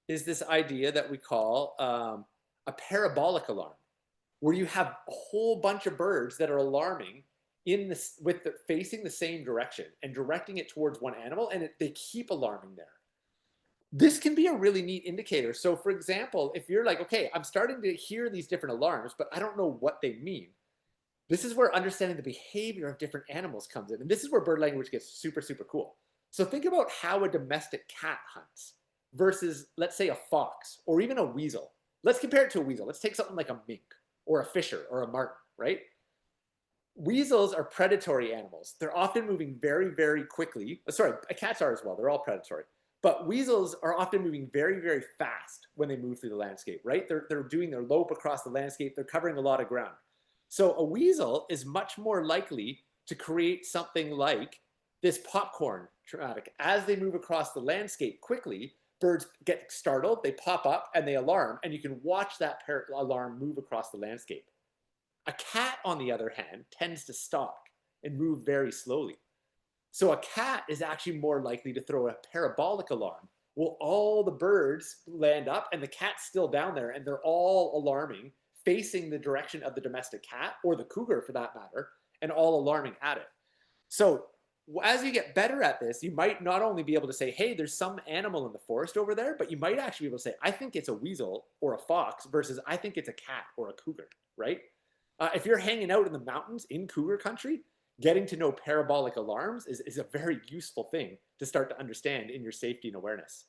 is this idea that we call a parabolic alarm, where you have a whole bunch of birds that are alarming facing the same direction and directing it towards one animal, and they keep alarming there. This can be a really neat indicator. So for example, if you're like, okay, I'm starting to hear these different alarms, but I don't know what they mean. This is where understanding the behavior of different animals comes in. And this is where bird language gets super, super cool. So think about how a domestic cat hunts versus, let's say, a fox or even a weasel. Let's compare it to a weasel. Let's take something like a mink or a fisher or a marten, right? Weasels are predatory animals. They're often moving very, very quickly. Sorry, cats are as well. They're all predatory. But weasels are often moving very, very fast when they move through the landscape, right? They're doing their lope across the landscape. They're covering a lot of ground. So a weasel is much more likely to create something like this popcorn traumatic. As they move across the landscape quickly, birds get startled, they pop up, and they alarm, and you can watch that alarm move across the landscape. A cat, on the other hand, tends to stalk and move very slowly. So a cat is actually more likely to throw a parabolic alarm. Well, all the birds land up and the cat's still down there and they're all alarming, facing the direction of the domestic cat or the cougar for that matter, and all alarming at it. So as you get better at this, you might not only be able to say, hey, there's some animal in the forest over there, but you might actually be able to say, I think it's a weasel or a fox versus I think it's a cat or a cougar, right? If you're hanging out in the mountains in cougar country, getting to know parabolic alarms is a very useful thing to start to understand in your safety and awareness.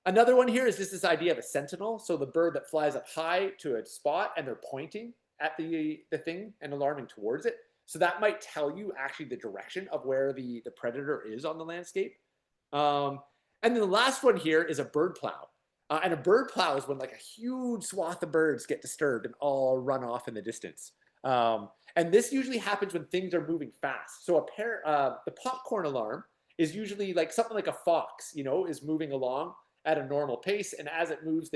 Another one here is just this idea of a sentinel. So the bird that flies up high to a spot and they're pointing at the thing and alarming towards it. So that might tell you actually the direction of where the predator is on the landscape. And then the last one here is a bird plow. And a bird plow is when like a huge swath of birds get disturbed and all run off in the distance. And this usually happens when things are moving fast. So the popcorn alarm is usually like something like a fox, you know, is moving along at a normal pace. And as it moves,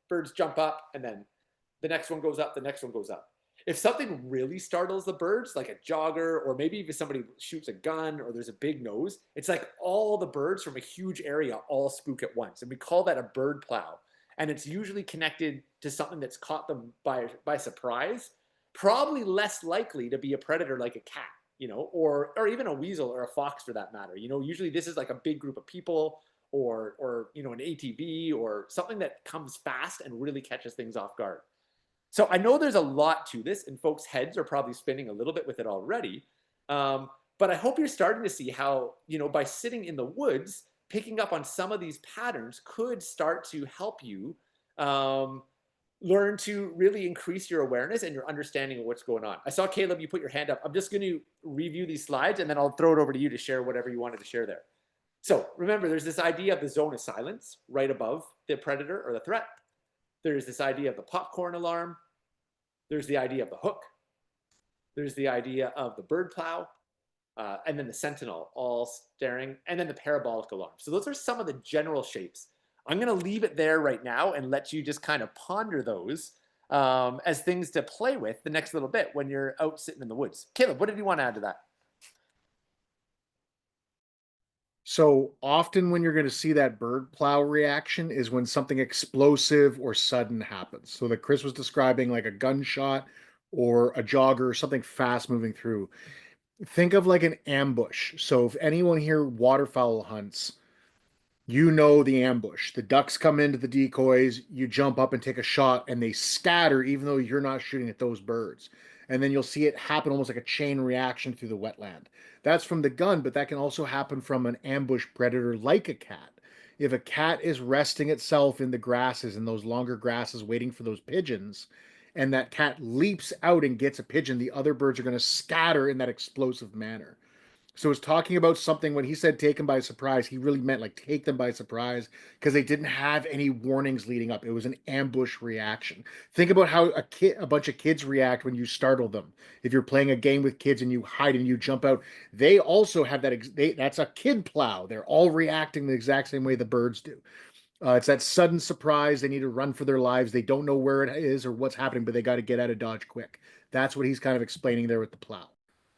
birds jump up, and then the next one goes up, the next one goes up. If something really startles the birds, like a jogger, or maybe even somebody shoots a gun, or there's a big nose, it's like all the birds from a huge area all spook at once. And we call that a bird plow. And it's usually connected to something that's caught them by surprise, probably less likely to be a predator like a cat, you know, or even a weasel or a fox for that matter. You know, usually this is like a big group of people, or you know, an ATV or something that comes fast and really catches things off guard. So I know there's a lot to this, and folks' heads are probably spinning a little bit with it already. But I hope you're starting to see how, you know, by sitting in the woods, picking up on some of these patterns could start to help you learn to really increase your awareness and your understanding of what's going on. I saw, Caleb, you put your hand up. I'm just going to review these slides, and then I'll throw it over to you to share whatever you wanted to share there. So remember, there's this idea of the zone of silence right above the predator or the threat. There's this idea of the popcorn alarm. There's the idea of the hook. There's the idea of the bird plow, and then the sentinel all staring, and then the parabolic alarm. So those are some of the general shapes. I'm going to leave it there right now and let you just kind of ponder those as things to play with the next little bit when you're out sitting in the woods. Caleb, what did you want to add to that? So often when you're going to see that bird plow reaction is when something explosive or sudden happens. So that Chris was describing, like a gunshot or a jogger or something fast moving through. Think of like an ambush. So if anyone here waterfowl hunts, you know the ambush. The ducks come into the decoys, you jump up and take a shot, and they scatter even though you're not shooting at those birds. And then you'll see it happen almost like a chain reaction through the wetland. That's from the gun, but that can also happen from an ambush predator like a cat. If a cat is resting itself in the grasses, in those longer grasses, waiting for those pigeons, and that cat leaps out and gets a pigeon, the other birds are going to scatter in that explosive manner. So it's talking about something. When he said take them by surprise, he really meant like take them by surprise because they didn't have any warnings leading up. It was an ambush reaction. Think about how a bunch of kids react when you startle them. If you're playing a game with kids and you hide and you jump out, they also have that. That's a kid plow. They're all reacting the exact same way the birds do. It's that sudden surprise. They need to run for their lives. They don't know where it is or what's happening, but they got to get out of Dodge quick. That's what he's kind of explaining there with the plow.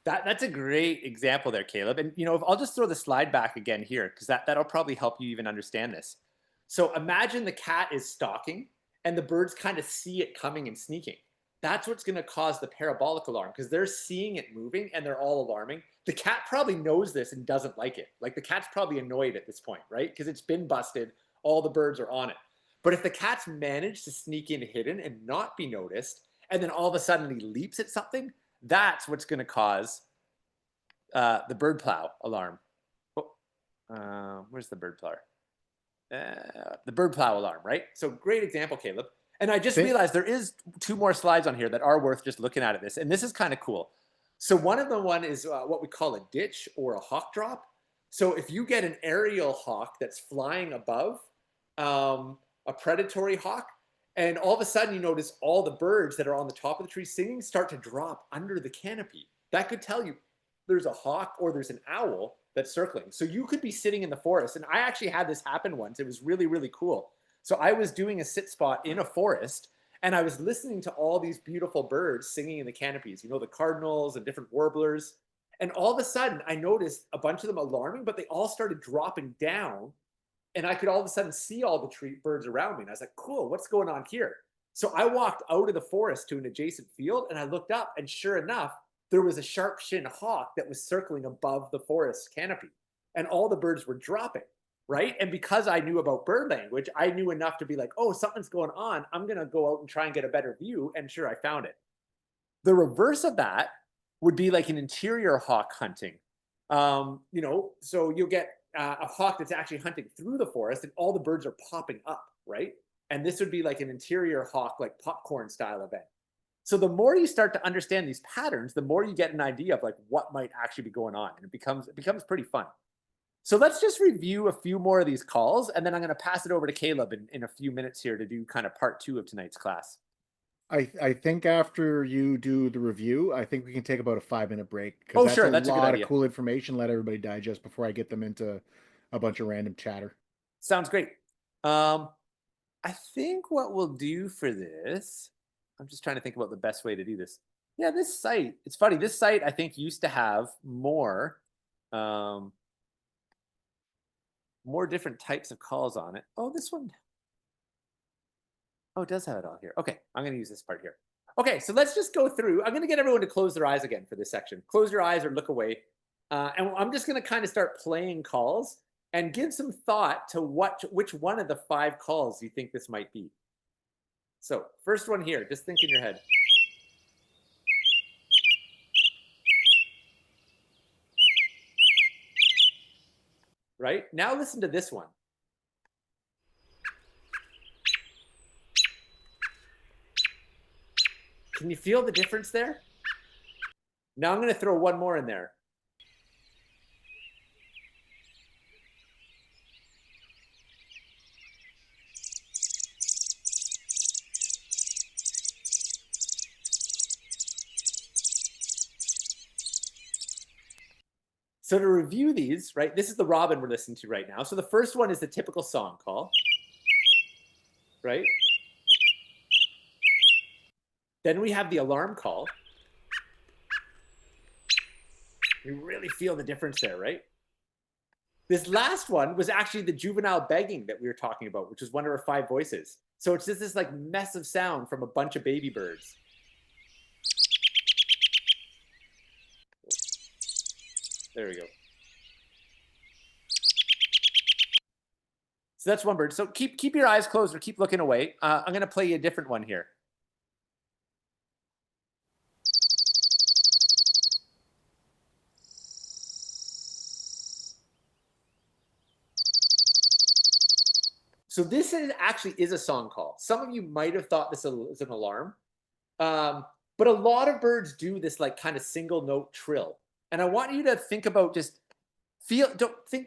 That's a great example there, Caleb. And you know, if I'll just throw the slide back again here, because that'll probably help you even understand this. So imagine the cat is stalking and the birds kind of see it coming and sneaking. That's what's going to cause the parabolic alarm, because they're seeing it moving and they're all alarming. The cat probably knows this and doesn't like it. Like the cat's probably annoyed at this point, right? Because it's been busted. All the birds are on it. But if the cat's managed to sneak in hidden and not be noticed, and then all of a sudden he leaps at something, that's what's going to cause the bird plow alarm. Where's the bird plow? The bird plow alarm, right? So great example, Caleb. And I just realized there is 2 more slides on here that are worth just looking at this. And this is kind of cool. So one is what we call a ditch or a hawk drop. So if you get an aerial hawk that's flying above a predatory hawk, and all of a sudden you notice all the birds that are on the top of the tree singing start to drop under the canopy, that could tell you there's a hawk or there's an owl that's circling. So you could be sitting in the forest. And I actually had this happen once. It was really, really cool. So I was doing a sit spot in a forest, and I was listening to all these beautiful birds singing in the canopies, you know, the cardinals and different warblers. And all of a sudden I noticed a bunch of them alarming, but they all started dropping down. And I could all of a sudden see all the birds around me. And I was like, cool, what's going on here? So I walked out of the forest to an adjacent field, and I looked up, and sure enough, there was a sharp-shinned hawk that was circling above the forest canopy. And all the birds were dropping, right? And because I knew about bird language, I knew enough to be like, oh, something's going on. I'm going to go out and try and get a better view. And sure, I found it. The reverse of that would be like an interior hawk hunting. You know, so you'll get a hawk that's actually hunting through the forest, and all the birds are popping up, right? And this would be like an interior hawk, like popcorn style event. So the more you start to understand these patterns, the more you get an idea of like what might actually be going on, and it becomes pretty fun. So let's just review a few more of these calls, and then I'm going to pass it over to Caleb in a few minutes here to do kind of part 2 of tonight's class. I think after you do the review, I think we can take about a 5-minute break because Oh, that's sure, a that's a good lot of idea. cool information. Let everybody digest before I get them into a bunch of random chatter. Sounds great. I think what we'll do for this, I'm just trying to think about the best way to do this. Yeah, this site, it's funny. This site, I think, used to have more different types of calls on it. Oh, this one. Oh, it does have it all here. Okay, I'm going to use this part here. Okay, so let's just go through. I'm going to get everyone to close their eyes again for this section. Close your eyes or look away. And I'm just going to kind of start playing calls and give some thought to which one of the 5 calls you think this might be. So first one here, just think in your head. Right? Now listen to this one. Can you feel the difference there? Now I'm going to throw one more in there. So to review these, right, this is the robin we're listening to right now. So the first one is the typical song call, right? Then we have the alarm call. You really feel the difference there, right? This last one was actually the juvenile begging that we were talking about, which is one of our 5 voices. So it's just this like mess of sound from a bunch of baby birds. There we go. So that's one bird. So keep your eyes closed or keep looking away. I'm going to play you a different one here. So this actually is a song call. Some of you might have thought this is an alarm, but a lot of birds do this like kind of single note trill. And I want you to think about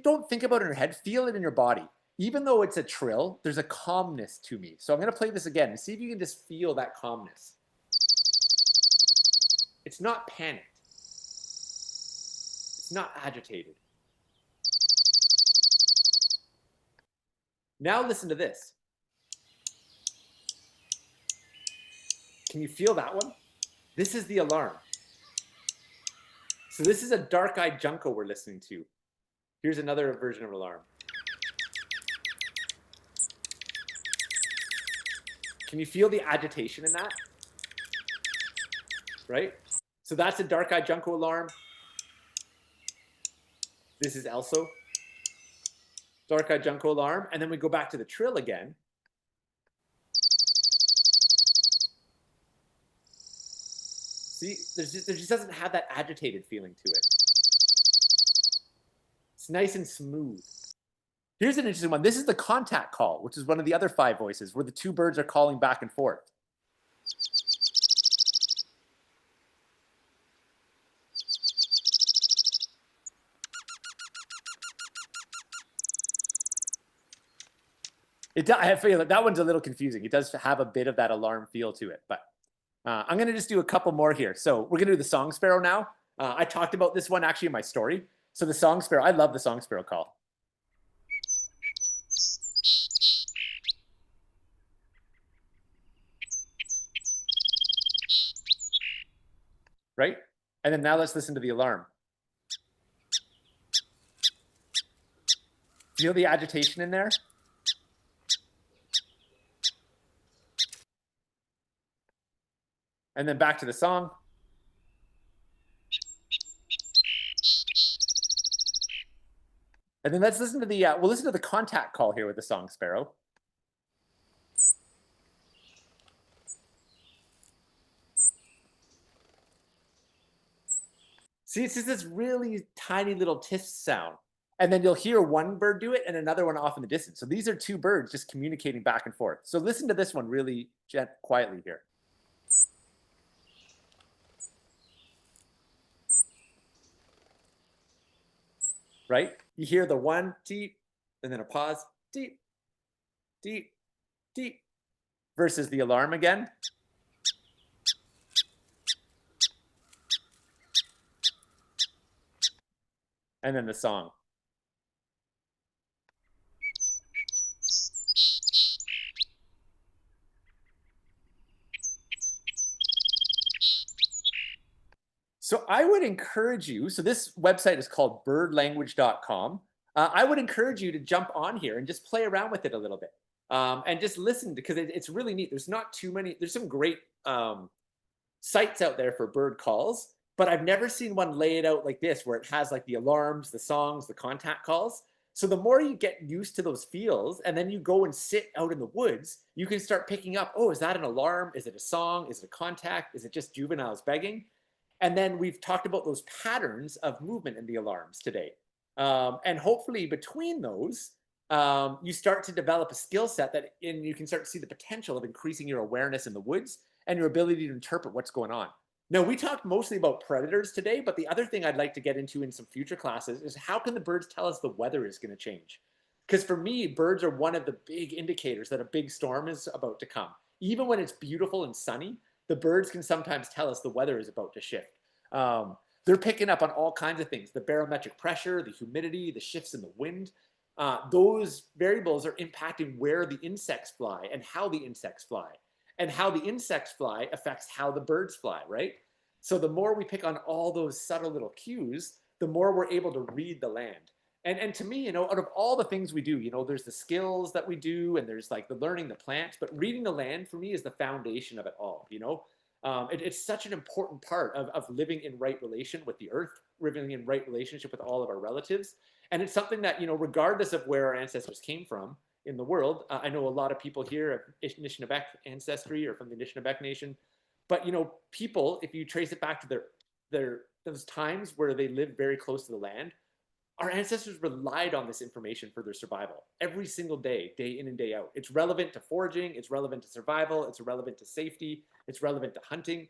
don't think about it in your head, feel it in your body. Even though it's a trill, there's a calmness to me. So I'm going to play this again and see if you can just feel that calmness. It's not panicked. It's not agitated. Now listen to this. Can you feel that one? This is the alarm. So this is a dark-eyed junco we're listening to. Here's another version of alarm. Can you feel the agitation in that? Right? So that's a dark-eyed junco alarm. This is also dark-eyed junco alarm. And then we go back to the trill again. See, there just doesn't have that agitated feeling to it. It's nice and smooth. Here's an interesting one. This is the contact call, which is one of the other 5 voices where the 2 birds are calling back and forth. I feel that one's a little confusing. It does have a bit of that alarm feel to it, but I'm going to just do a couple more here. So we're going to do the song sparrow now. I talked about this one actually in my story. So the song sparrow, I love the song sparrow call. Right? And then now let's listen to the alarm. Feel the agitation in there? And then back to the song. And then let's listen to we'll listen to the contact call here with the song sparrow. See, it's just this really tiny little tiss sound. And then you'll hear one bird do it and another one off in the distance. So these are 2 birds just communicating back and forth. So listen to this one really quietly here. Right? You hear the one, deep, and then a pause, deep, deep, deep, versus the alarm again. and then the song. So I would encourage you, so this website is called birdlanguage.com. I would encourage you to jump on here and just play around with it a little bit, and just listen, because it's really neat. There's not too many, there's some great sites out there for bird calls, but I've never seen one lay it out like this, where it has like the alarms, the songs, the contact calls. So the more you get used to those feels, and then you go and sit out in the woods, you can start picking up, oh, is that an alarm? Is it a song? Is it a contact? Is it just juveniles begging? And then we've talked about those patterns of movement in the alarms today. And hopefully between those, you start to develop a skill set and you can start to see the potential of increasing your awareness in the woods and your ability to interpret what's going on. Now, we talked mostly about predators today, but the other thing I'd like to get into in some future classes is how can the birds tell us the weather is going to change? Because for me, birds are one of the big indicators that a big storm is about to come. Even when it's beautiful and sunny, the birds can sometimes tell us the weather is about to shift. They're picking up on all kinds of things: the barometric pressure, the humidity, the shifts in the wind. Those variables are impacting where the insects fly and how the insects fly. And how the insects fly affects how the birds fly, right? So the more we pick on all those subtle little cues, the more we're able to read the land. And to me, out of all the things we do, there's the skills that we do, and there's like the learning the plants, but reading the land for me is the foundation of it all. It's such an important part of living in right relation with the earth, living in right relationship with all of our relatives. And it's something that, regardless of where our ancestors came from in the world, I know a lot of people here have Anishinaabemowin ancestry or from the Anishinaabemowin Nation, but, people, if you trace it back to those times where they lived very close to the land, our ancestors relied on this information for their survival every single day, day in and day out. It's relevant to foraging, it's relevant to survival, it's relevant to safety, it's relevant to hunting,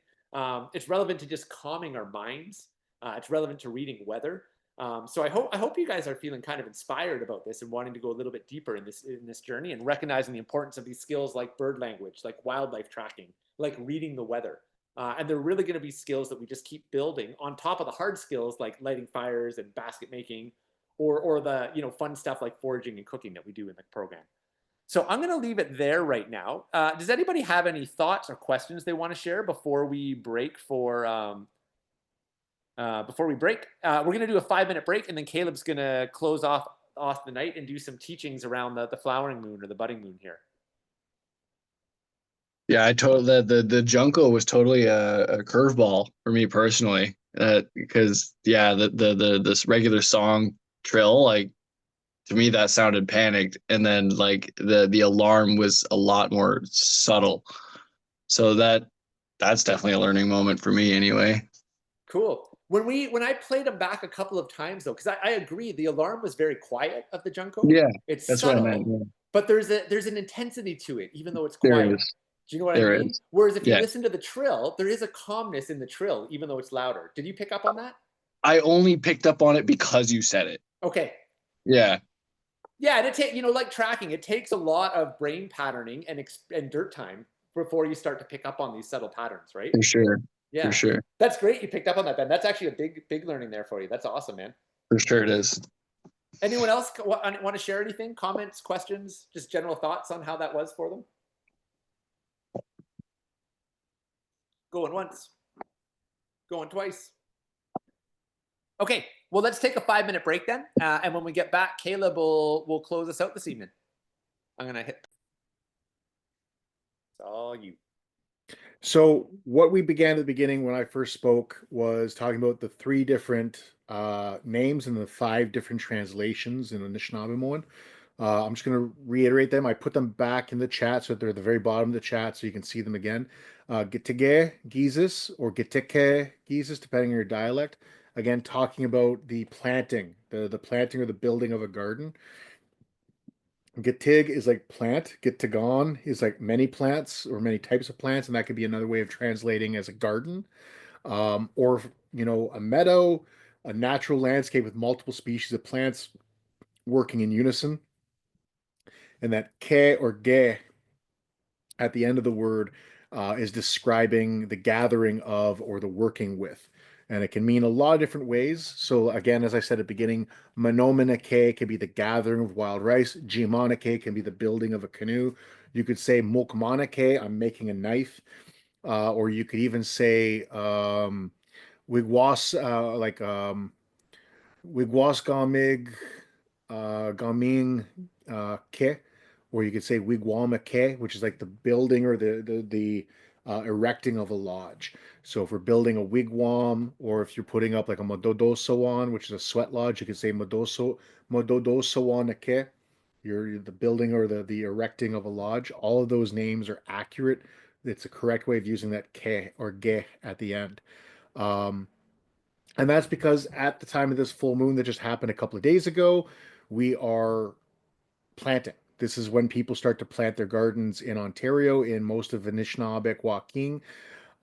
it's relevant to just calming our minds, it's relevant to reading weather. So I hope you guys are feeling kind of inspired about this and wanting to go a little bit deeper in this journey, and recognizing the importance of these skills like bird language, like wildlife tracking, like reading the weather. And they're really going to be skills that we just keep building on top of the hard skills like lighting fires and basket making, or the fun stuff like foraging and cooking that we do in the program. So I'm going to leave it there right now. Does anybody have any thoughts or questions they want to share before we break for? We're going to do a 5-minute break, and then Caleb's going to close off the night and do some teachings around the flowering moon or the budding moon here. Yeah, I totally the Junko was totally a curveball for me personally. Because this regular song trill, like, to me that sounded panicked, and then like the alarm was a lot more subtle. So that's definitely a learning moment for me anyway. Cool. When I played them back a couple of times though, because I agree, the alarm was very quiet of the Junko. Yeah, It's that's subtle, what I meant. Yeah. but there's an intensity to it, even though it's There quiet. is. Do you know what I There mean? is. Whereas if you Yeah. listen to the trill, there is a calmness in the trill, even though it's louder. Did you pick up on that? I only picked up on it because you said it. Okay. Yeah. Yeah, and like tracking, it takes a lot of brain patterning and dirt time before you start to pick up on these subtle patterns, right? For sure. Yeah. For sure. That's great you picked up on that, Ben. That's actually a big learning there for you. That's awesome, man. For sure it is. Anyone else want to share anything? Comments, questions, just general thoughts on how that was for them? Going once. Going twice. Okay, well, let's take a 5-minute break then. And when we get back, Caleb will close us out this evening. I'm going to hit. It's all you. So what we began at the beginning when I first spoke was talking about the 3 different names and the 5 different translations in Anishinaabemowin. I'm just going to reiterate them. I put them back in the chat so that they're at the very bottom of the chat so you can see them again. Wabigwan Giizis or Wabigwan Giizis, depending on your dialect. Again, talking about the planting, the planting or the building of a garden. Gitig is like plant. Gitigon is like many plants or many types of plants, and that could be another way of translating as a garden, or a meadow, a natural landscape with multiple species of plants working in unison. And that ke or ge at the end of the word is describing the gathering of or the working with. and it can mean a lot of different ways. So again, as I said at the beginning, Manomanake can be the gathering of wild rice. Jimanake can be the building of a canoe. You could say Mokmanake, I'm making a knife. Or you could even say Wigwas, Wigwas Gamig, Gaming Ke, or you could say Wigwama Ke, which is like the building or the erecting of a lodge. So if we're building a wigwam, or if you're putting up like a Mododosoan, which is a sweat lodge, you could say Mododosoan Ke. You're the building or the erecting of a lodge. All of those names are accurate. It's a correct way of using that ke or ge at the end. Um, and that's because at the time of this full moon that just happened a couple of days ago, we are planting. This is when people start to plant their gardens in Ontario, in most of Anishinaabemowin.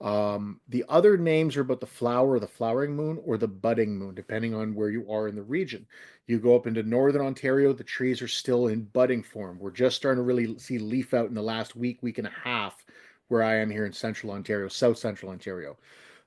The other names are about the flower, the flowering moon, or the budding moon, depending on where you are in the region. You go up into northern Ontario, the trees are still in budding form. We're just starting to really see leaf out in the last week and a half, where I am here in central Ontario, south central Ontario.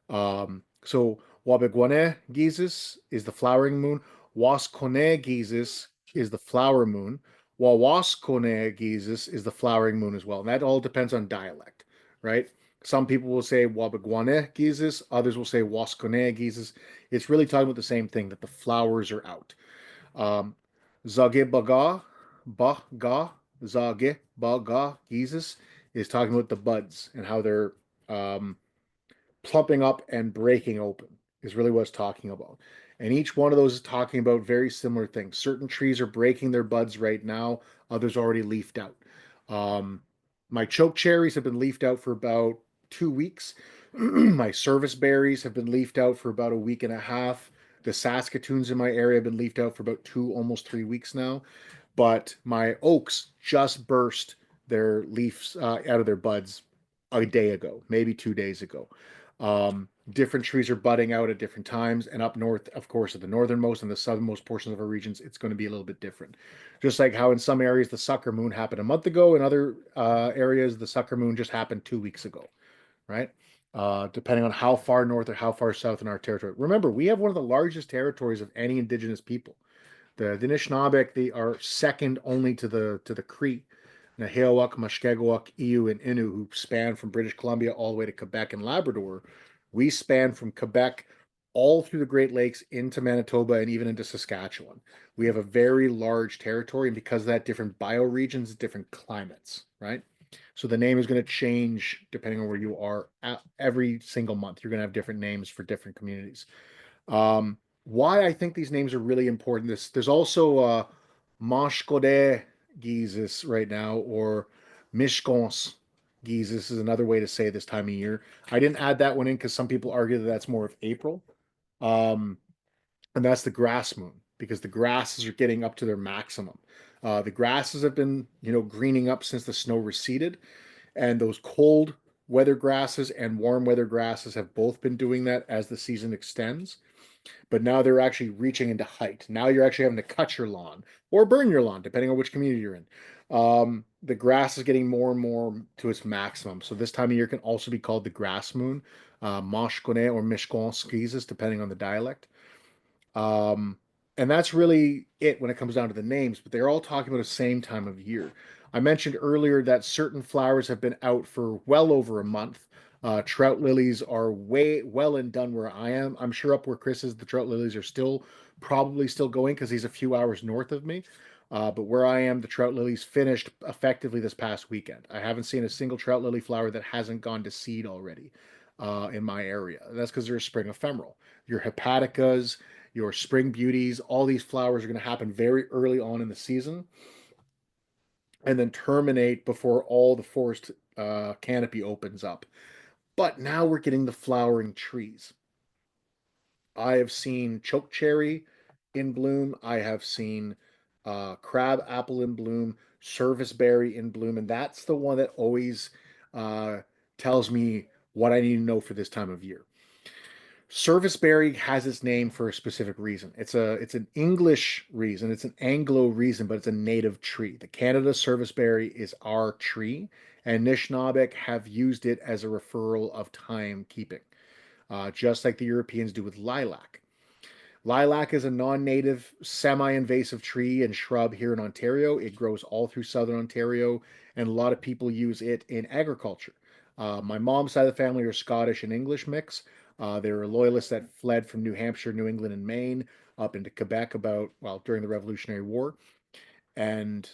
So Wabigwan Giizis is the flowering moon. Waskone Giizis is the flower moon. Wawaskone Giizis is the flowering moon as well. And that all depends on dialect, right? Some people will say Wabigwan Giizis, others will say Waskone Giizis. It's really talking about the same thing, that the flowers are out. Um, Zage Baga, Baga, Zage Baga Giizis is talking about the buds and how they're um, plumping up and breaking open is really what it's talking about. And each one of those is talking about very similar things. Certain trees are breaking their buds right now, others already leafed out. Um, my choke cherries have been leafed out for about 2 weeks. My service berries have been leafed out for about a week and a half. The Saskatoons in my area have been leafed out for about 2, almost 3 weeks now. But my oaks just burst their leaves out of their buds a day ago, maybe 2 days ago. Different trees are budding out at different times, and up north, of course, at the northernmost and the southernmost portions of our regions, it's going to be a little bit different. Just like how in some areas the sucker moon happened a month ago, in other areas the sucker moon just happened 2 weeks ago, right? Depending on how far north or how far south in our territory. Remember, we have one of the largest territories of any indigenous people. The Anishinaabe, they are second only to the Cree, Naheawak, Mushkegowuk, Iu, and Innu, who span from British Columbia all the way to Quebec and Labrador. We span from Quebec all through the Great Lakes into Manitoba and even into Saskatchewan. We have a very large territory, and because of that, different bioregions, different climates, right? So the name is going to change depending on where you are every single month. You're going to have different names for different communities. Why I think these names are really important. There's also Mashkode Giizis right now, or Mishkons Giizis is another way to say this time of year. I didn't add that one in because some people argue that that's more of April. Um, and that's the grass moon, because the grasses are getting up to their maximum. The grasses have been, greening up since the snow receded, and those cold weather grasses and warm weather grasses have both been doing that as the season extends. But now they're actually reaching into height. Now you're actually having to cut your lawn or burn your lawn, depending on which community you're in. The grass is getting more and more to its maximum. So this time of year can also be called the grass moon, Moshkone or Mishkon Giizis, depending on the dialect. Um, and that's really it when it comes down to the names, but they're all talking about the same time of year. I mentioned earlier that certain flowers have been out for well over a month. Trout lilies are way well and done where I am. I'm sure up where Chris is, the trout lilies are probably still going because he's a few hours north of me. But where I am, the trout lilies finished effectively this past weekend. I haven't seen a single trout lily flower that hasn't gone to seed already in my area. That's because they're a spring ephemeral. Your hepaticas, your spring beauties, all these flowers are going to happen very early on in the season and then terminate before all the forest canopy opens up. But now we're getting the flowering trees. I have seen chokecherry in bloom. I have seen crab apple in bloom, serviceberry in bloom, and that's the one that always uh, tells me what I need to know for this time of year. Serviceberry has its name for a specific reason. It's an English reason, it's an Anglo reason, but it's a native tree. The Canada serviceberry is our tree, and Anishinaabeg have used it as a referral of timekeeping. just like the Europeans do with lilac. Lilac is a non-native, semi-invasive tree and shrub here in Ontario. It grows all through southern Ontario, and a lot of people use it in agriculture. My mom's side of the family are Scottish and English mix. They were loyalists that fled from New Hampshire, New England, and Maine up into Quebec during the Revolutionary War. And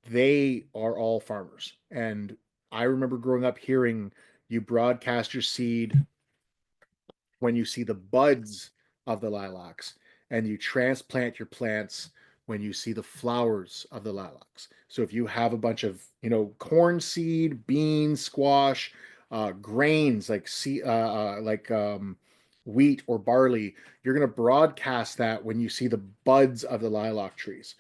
they are all farmers. And I remember growing up hearing you broadcast your seed when you see the buds of the lilacs, and you transplant your plants when you see the flowers of the lilacs. So if you have a bunch of, corn seed, beans, squash, grains like wheat or barley, you're going to broadcast that when you see the buds of the lilac trees.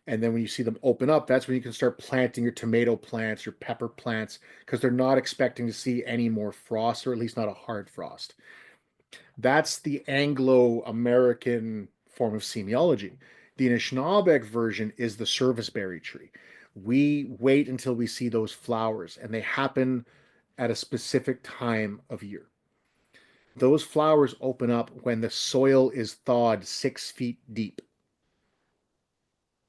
And then when you see them open up, that's when you can start planting your tomato plants, your pepper plants, because they're not expecting to see any more frost, or at least not a hard frost. That's the Anglo-American form of semiology. The Anishinaabeg version is the serviceberry tree. We wait until we see those flowers, and they happen at a specific time of year. Those flowers open up when the soil is thawed 6 feet deep.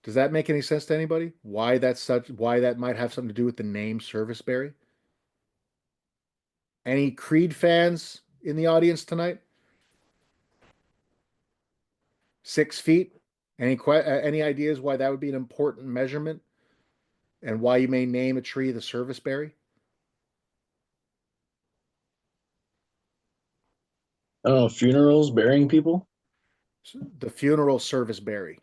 Does that make any sense to anybody? Why that might have something to do with the name serviceberry? Any Creed fans in the audience tonight? 6 feet. Any ideas why that would be an important measurement, and why you may name a tree the serviceberry? Oh, funerals, burying people. The funeral serviceberry.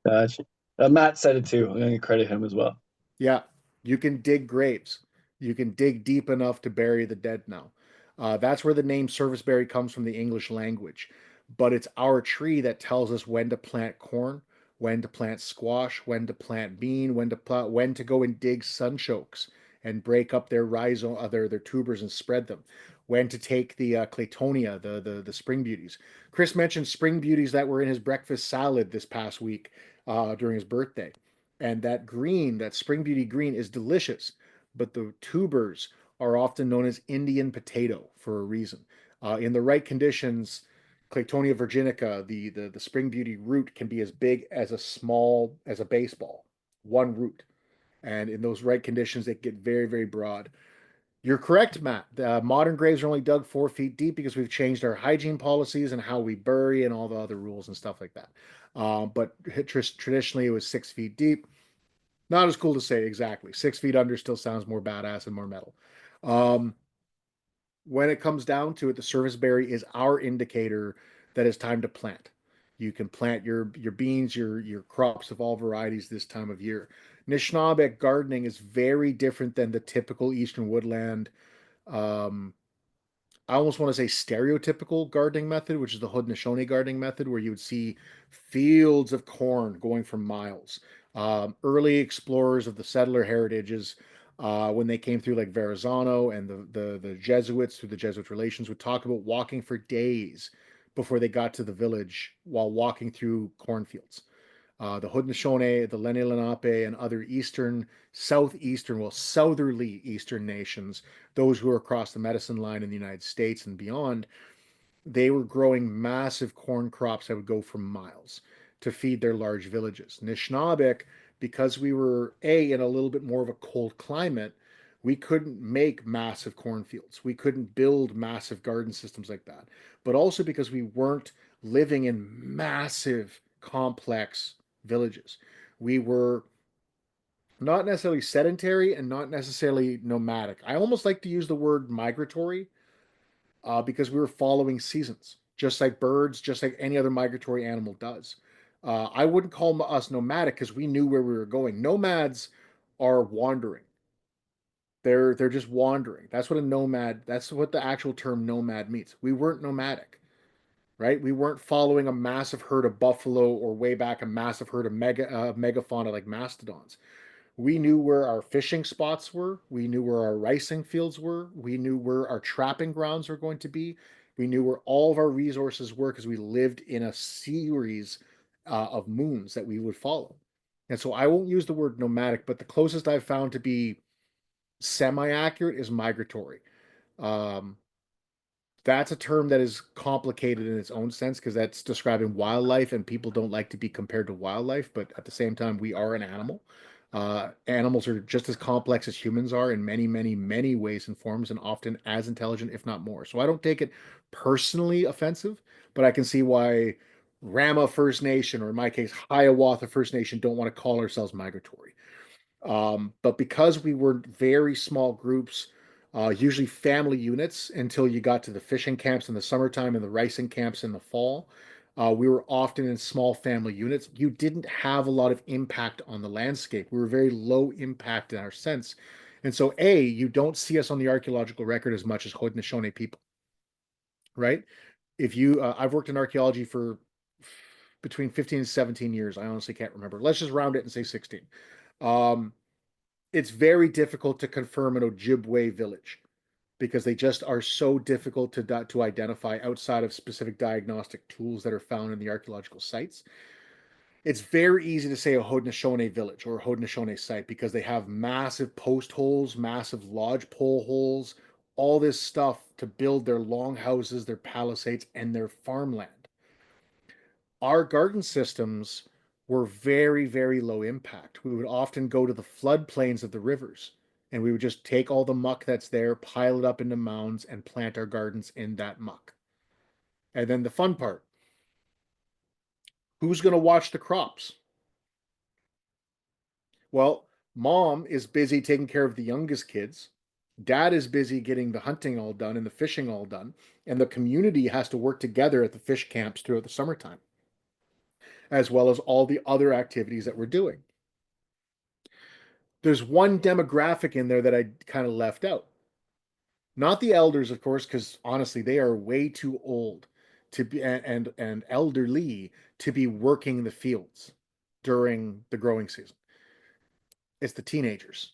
Gotcha. Matt said it too. I'm going to credit him as well. Yeah, you can dig graves. You can dig deep enough to bury the dead now. That's where the name serviceberry comes from, the English language. But it's our tree that tells us when to plant corn, when to plant squash, when to plant bean, when to go and dig sunchokes and break up their rhizome, their tubers and spread them. When to take the claytonia, the spring beauties. Chris mentioned spring beauties that were in his breakfast salad this past week during his birthday. And that green, that spring beauty green, is delicious, but the tubers are often known as Indian potato for a reason. In the right conditions, Claytonia virginica, the spring beauty root, can be as big as a baseball, one root. And in those right conditions, it get very, very broad. You're correct, Matt. Modern graves are only dug 4 feet deep because we've changed our hygiene policies and how we bury and all the other rules and stuff like that. But traditionally, it was 6 feet deep. Not as cool to say exactly. 6 feet under still sounds more badass and more metal. When it comes down to it, the serviceberry is our indicator that it's time to plant. You can plant your beans, your crops of all varieties this time of year. Nishnabek gardening is very different than the typical Eastern woodland. Um, I almost want to say stereotypical gardening method, which is the Haudenosaunee gardening method, where you would see fields of corn going for miles. Early explorers of the settler heritages, when they came through, like Verrazano and the Jesuits, through the Jesuit relations, would talk about walking for days before they got to the village while walking through cornfields. The Haudenosaunee, the Lenni Lenape, and other southerly eastern nations, those who are across the medicine line in the United States and beyond, they were growing massive corn crops that would go for miles to feed their large villages. Nishnabek, because we were in a little bit more of a cold climate, we couldn't make massive cornfields. We couldn't build massive garden systems like that. But also because we weren't living in massive, complex villages. We were not necessarily sedentary and not necessarily nomadic. I almost like to use the word migratory because we were following seasons, just like birds, just like any other migratory animal does. I wouldn't call us nomadic because we knew where we were going. Nomads are wandering. They're just wandering. That's what a nomad. That's what the actual term nomad means. We weren't nomadic, right? We weren't following a massive herd of buffalo or way back a massive herd of megafauna like mastodons. We knew where our fishing spots were. We knew where our ricing fields were. We knew where our trapping grounds were going to be. We knew where all of our resources were because we lived in a series of moons that we would follow. And so I won't use the word nomadic, but the closest I've found to be semi-accurate is migratory. Um, That's a term that is complicated in its own sense because that's describing wildlife, and people don't like to be compared to wildlife, but at the same time, we are an animal. Animals are just as complex as humans are in many, many, many ways and forms, and often as intelligent, if not more. So I don't take it personally offensive, but I can see why Rama First Nation, or in my case, Hiawatha First Nation, don't want to call ourselves migratory. But because we were very small groups, usually family units, until you got to the fishing camps in the summertime and the ricing camps in the fall, we were often in small family units. You didn't have a lot of impact on the landscape. We were very low impact in our sense. And so, A, you don't see us on the archaeological record as much as Haudenosaunee people, right? If you, I've worked in archaeology for between 15 and 17 years. I honestly can't remember. Let's just round it and say 16. Um, it's very difficult to confirm an Ojibwe village because they just are so difficult to identify outside of specific diagnostic tools that are found in the archaeological sites. It's very easy to say a Haudenosaunee village or a Haudenosaunee site because they have massive post holes, massive lodge pole holes, all this stuff to build their longhouses, their palisades, and their farmland. Our garden systems were very, very low impact. We would often go to the floodplains of the rivers, and we would just take all the muck that's there, pile it up into mounds, and plant our gardens in that muck. And then the fun part, who's going to watch the crops? Well, mom is busy taking care of the youngest kids. Dad is busy getting the hunting all done and the fishing all done. And the community has to work together at the fish camps throughout the summertime, as well as all the other activities that we're doing. There's one demographic in there that I kind of left out. Not the elders, of course, because honestly, they are way too old to be and elderly to be working the fields during the growing season. It's the teenagers.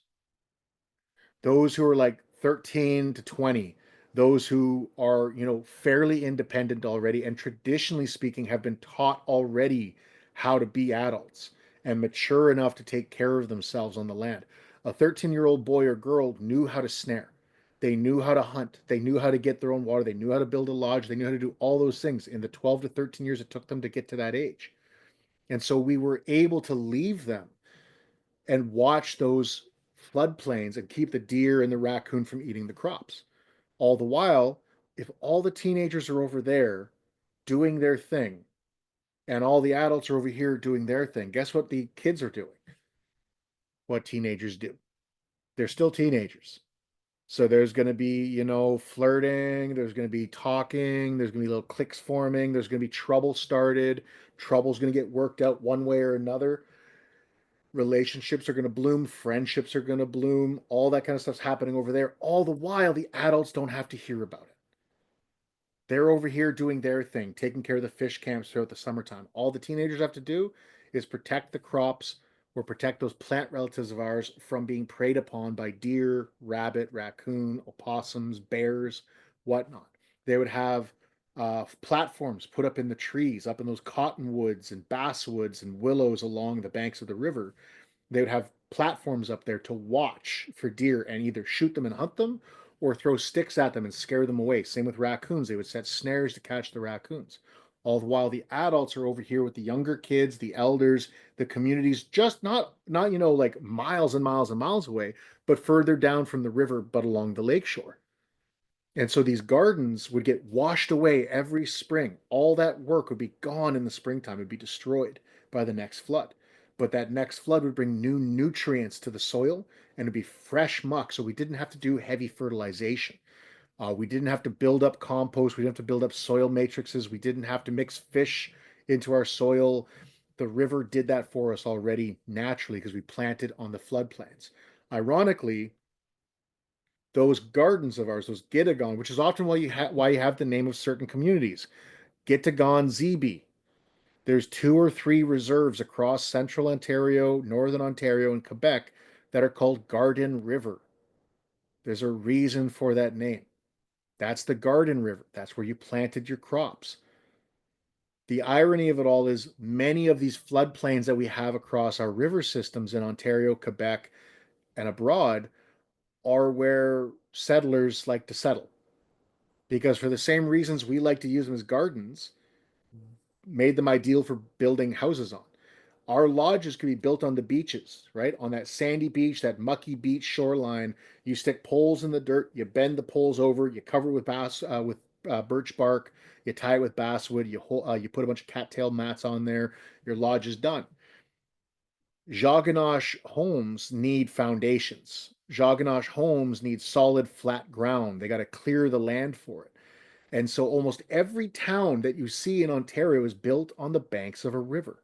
Those who are like 13 to 20, those who are, fairly independent already and traditionally speaking have been taught already how to be adults and mature enough to take care of themselves on the land. A 13-year-old boy or girl knew how to snare. They knew how to hunt. They knew how to get their own water. They knew how to build a lodge. They knew how to do all those things in the 12 to 13 years it took them to get to that age. And so we were able to leave them and watch those floodplains and keep the deer and the raccoon from eating the crops. All the while, if all the teenagers are over there doing their thing and all the adults are over here doing their thing, guess what the kids are doing? What teenagers do. They're still teenagers. So there's going to be, flirting, there's going to be talking, there's going to be little cliques forming, there's going to be trouble started, trouble's going to get worked out one way or another. Relationships are going to bloom, friendships are going to bloom, all that kind of stuff's happening over there. All the while, the adults don't have to hear about it. They're over here doing their thing, taking care of the fish camps throughout the summertime. All the teenagers have to do is protect the crops or protect those plant relatives of ours from being preyed upon by deer, rabbit, raccoon, opossums, bears, whatnot. They would have platforms put up in the trees, up in those cottonwoods and basswoods and willows along the banks of the river. They would have platforms up there to watch for deer and either shoot them and hunt them or throw sticks at them and scare them away. Same with raccoons. They would set snares to catch the raccoons. All the while the adults are over here with the younger kids, the elders, the communities, just not like miles and miles and miles away, but further down from the river, but along the lakeshore. And so these gardens would get washed away every spring. All that work would be gone in the springtime. It would be destroyed by the next flood. But that next flood would bring new nutrients to the soil and it'd be fresh muck. So we didn't have to do heavy fertilization. We didn't have to build up compost. We didn't have to build up soil matrices. We didn't have to mix fish into our soil. The river did that for us already naturally because we planted on the floodplains. Ironically, those gardens of ours, those Gitagon, which is often why you have the name of certain communities, Gitagon Zibi. There's 2 or 3 reserves across central Ontario, northern Ontario, and Quebec that are called Garden River. There's a reason for that name. That's the Garden River. That's where you planted your crops. The irony of it all is many of these floodplains that we have across our river systems in Ontario, Quebec, and abroad are where settlers like to settle because for the same reasons we like to use them as gardens, made them ideal for building houses on. Our lodges could be built on the beaches, right? On that sandy beach, that mucky beach shoreline. You stick poles in the dirt, you bend the poles over, you cover it with birch bark, you tie it with basswood, you put a bunch of cattail mats on there. Your lodge is done. Jaganash homes need foundations. Jaganash homes need solid, flat ground. They got to clear the land for it. And so almost every town that you see in Ontario is built on the banks of a river.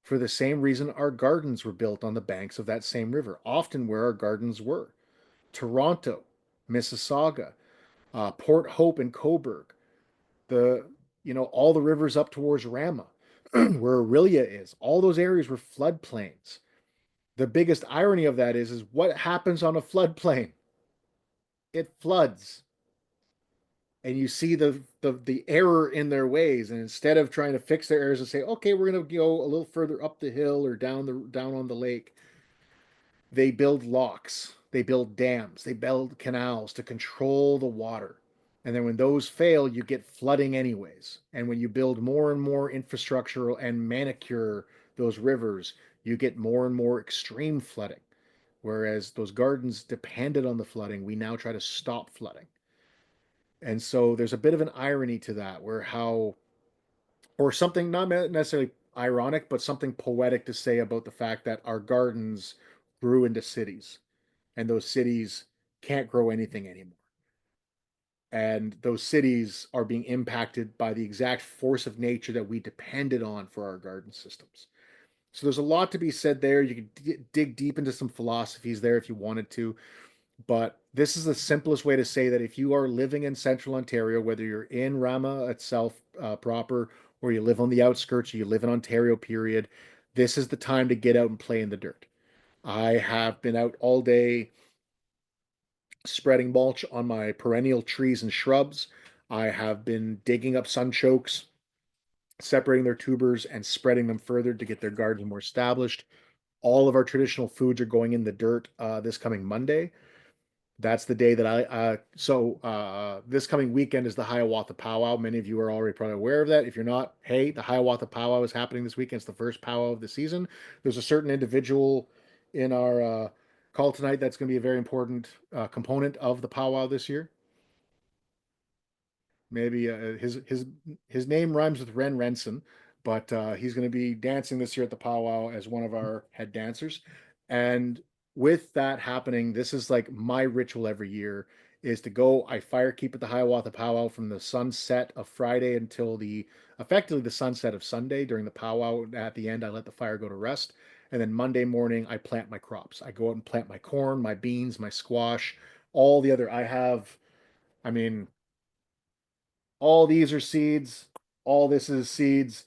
For the same reason our gardens were built on the banks of that same river, often where our gardens were. Toronto, Mississauga, Port Hope and Cobourg, all the rivers up towards Rama, where Aurelia is, all those areas were floodplains. The biggest irony of that is what happens on a floodplain? It floods. And you see the error in their ways, and instead of trying to fix their errors and say, okay, we're going to go a little further up the hill or down on the lake, they build locks, they build dams, they build canals to control the water. And then when those fail, you get flooding anyways. And when you build more and more infrastructure and manicure those rivers, you get more and more extreme flooding. Whereas those gardens depended on the flooding, we now try to stop flooding. And so there's a bit of an irony to that, or something not necessarily ironic, but something poetic to say about the fact that our gardens grew into cities, and those cities can't grow anything anymore. And those cities are being impacted by the exact force of nature that we depended on for our garden systems. So there's a lot to be said there. You can dig deep into some philosophies there if you wanted to. But this is the simplest way to say that if you are living in central Ontario, whether you're in Rama itself proper, or you live on the outskirts, or you live in Ontario, period, this is the time to get out and play in the dirt. I have been out all day spreading mulch on my perennial trees and shrubs. I have been digging up sunchokes, separating their tubers and spreading them further to get their gardens more established. All of our traditional foods are going in the dirt this coming Monday. That's the day that this coming weekend is the Hiawatha Powwow. Many of you are already probably aware of that. If you're not, hey, the Hiawatha Powwow is happening this weekend. It's the first powwow of the season. There's a certain individual in our call tonight that's going to be a very important component of the powwow this year. Maybe his name rhymes with Ren Renson, but he's going to be dancing this year at the powwow as one of our head dancers. And with that happening, this is like my ritual every year is to go. I fire keep at the Hiawatha powwow from the sunset of Friday until effectively the sunset of Sunday. During the powwow, at the end, I let the fire go to rest. And then Monday morning, I plant my crops. I go out and plant my corn, my beans, my squash, all the other. I mean, all these are seeds. All this is seeds.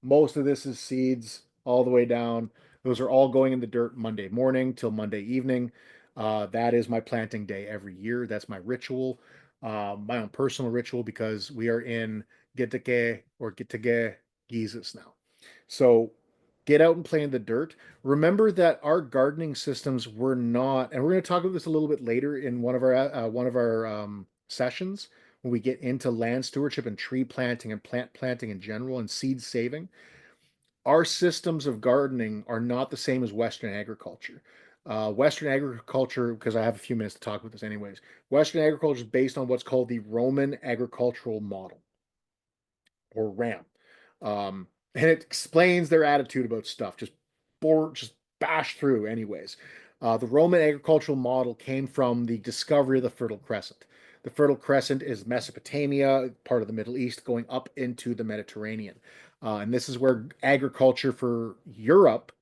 Most of this is seeds all the way down. Those are all going in the dirt Monday morning till Monday evening. That is my planting day every year. That's my ritual, my own personal ritual, because we are in Gittige Giizis now. So get out and play in the dirt. Remember that our gardening systems were not, and we're going to talk about this a little bit later in one of our sessions when we get into land stewardship and tree planting and plant planting in general and seed saving. Our systems of gardening are not the same as Western agriculture. Western agriculture, because I have a few minutes to talk about this anyways, Western agriculture is based on what's called the Roman agricultural model, or RAM. And it explains their attitude about stuff, just bash through anyways. The Roman agricultural model came from the discovery of the Fertile Crescent. The Fertile Crescent is Mesopotamia, part of the Middle East, going up into the Mediterranean. And this is where agriculture for Europe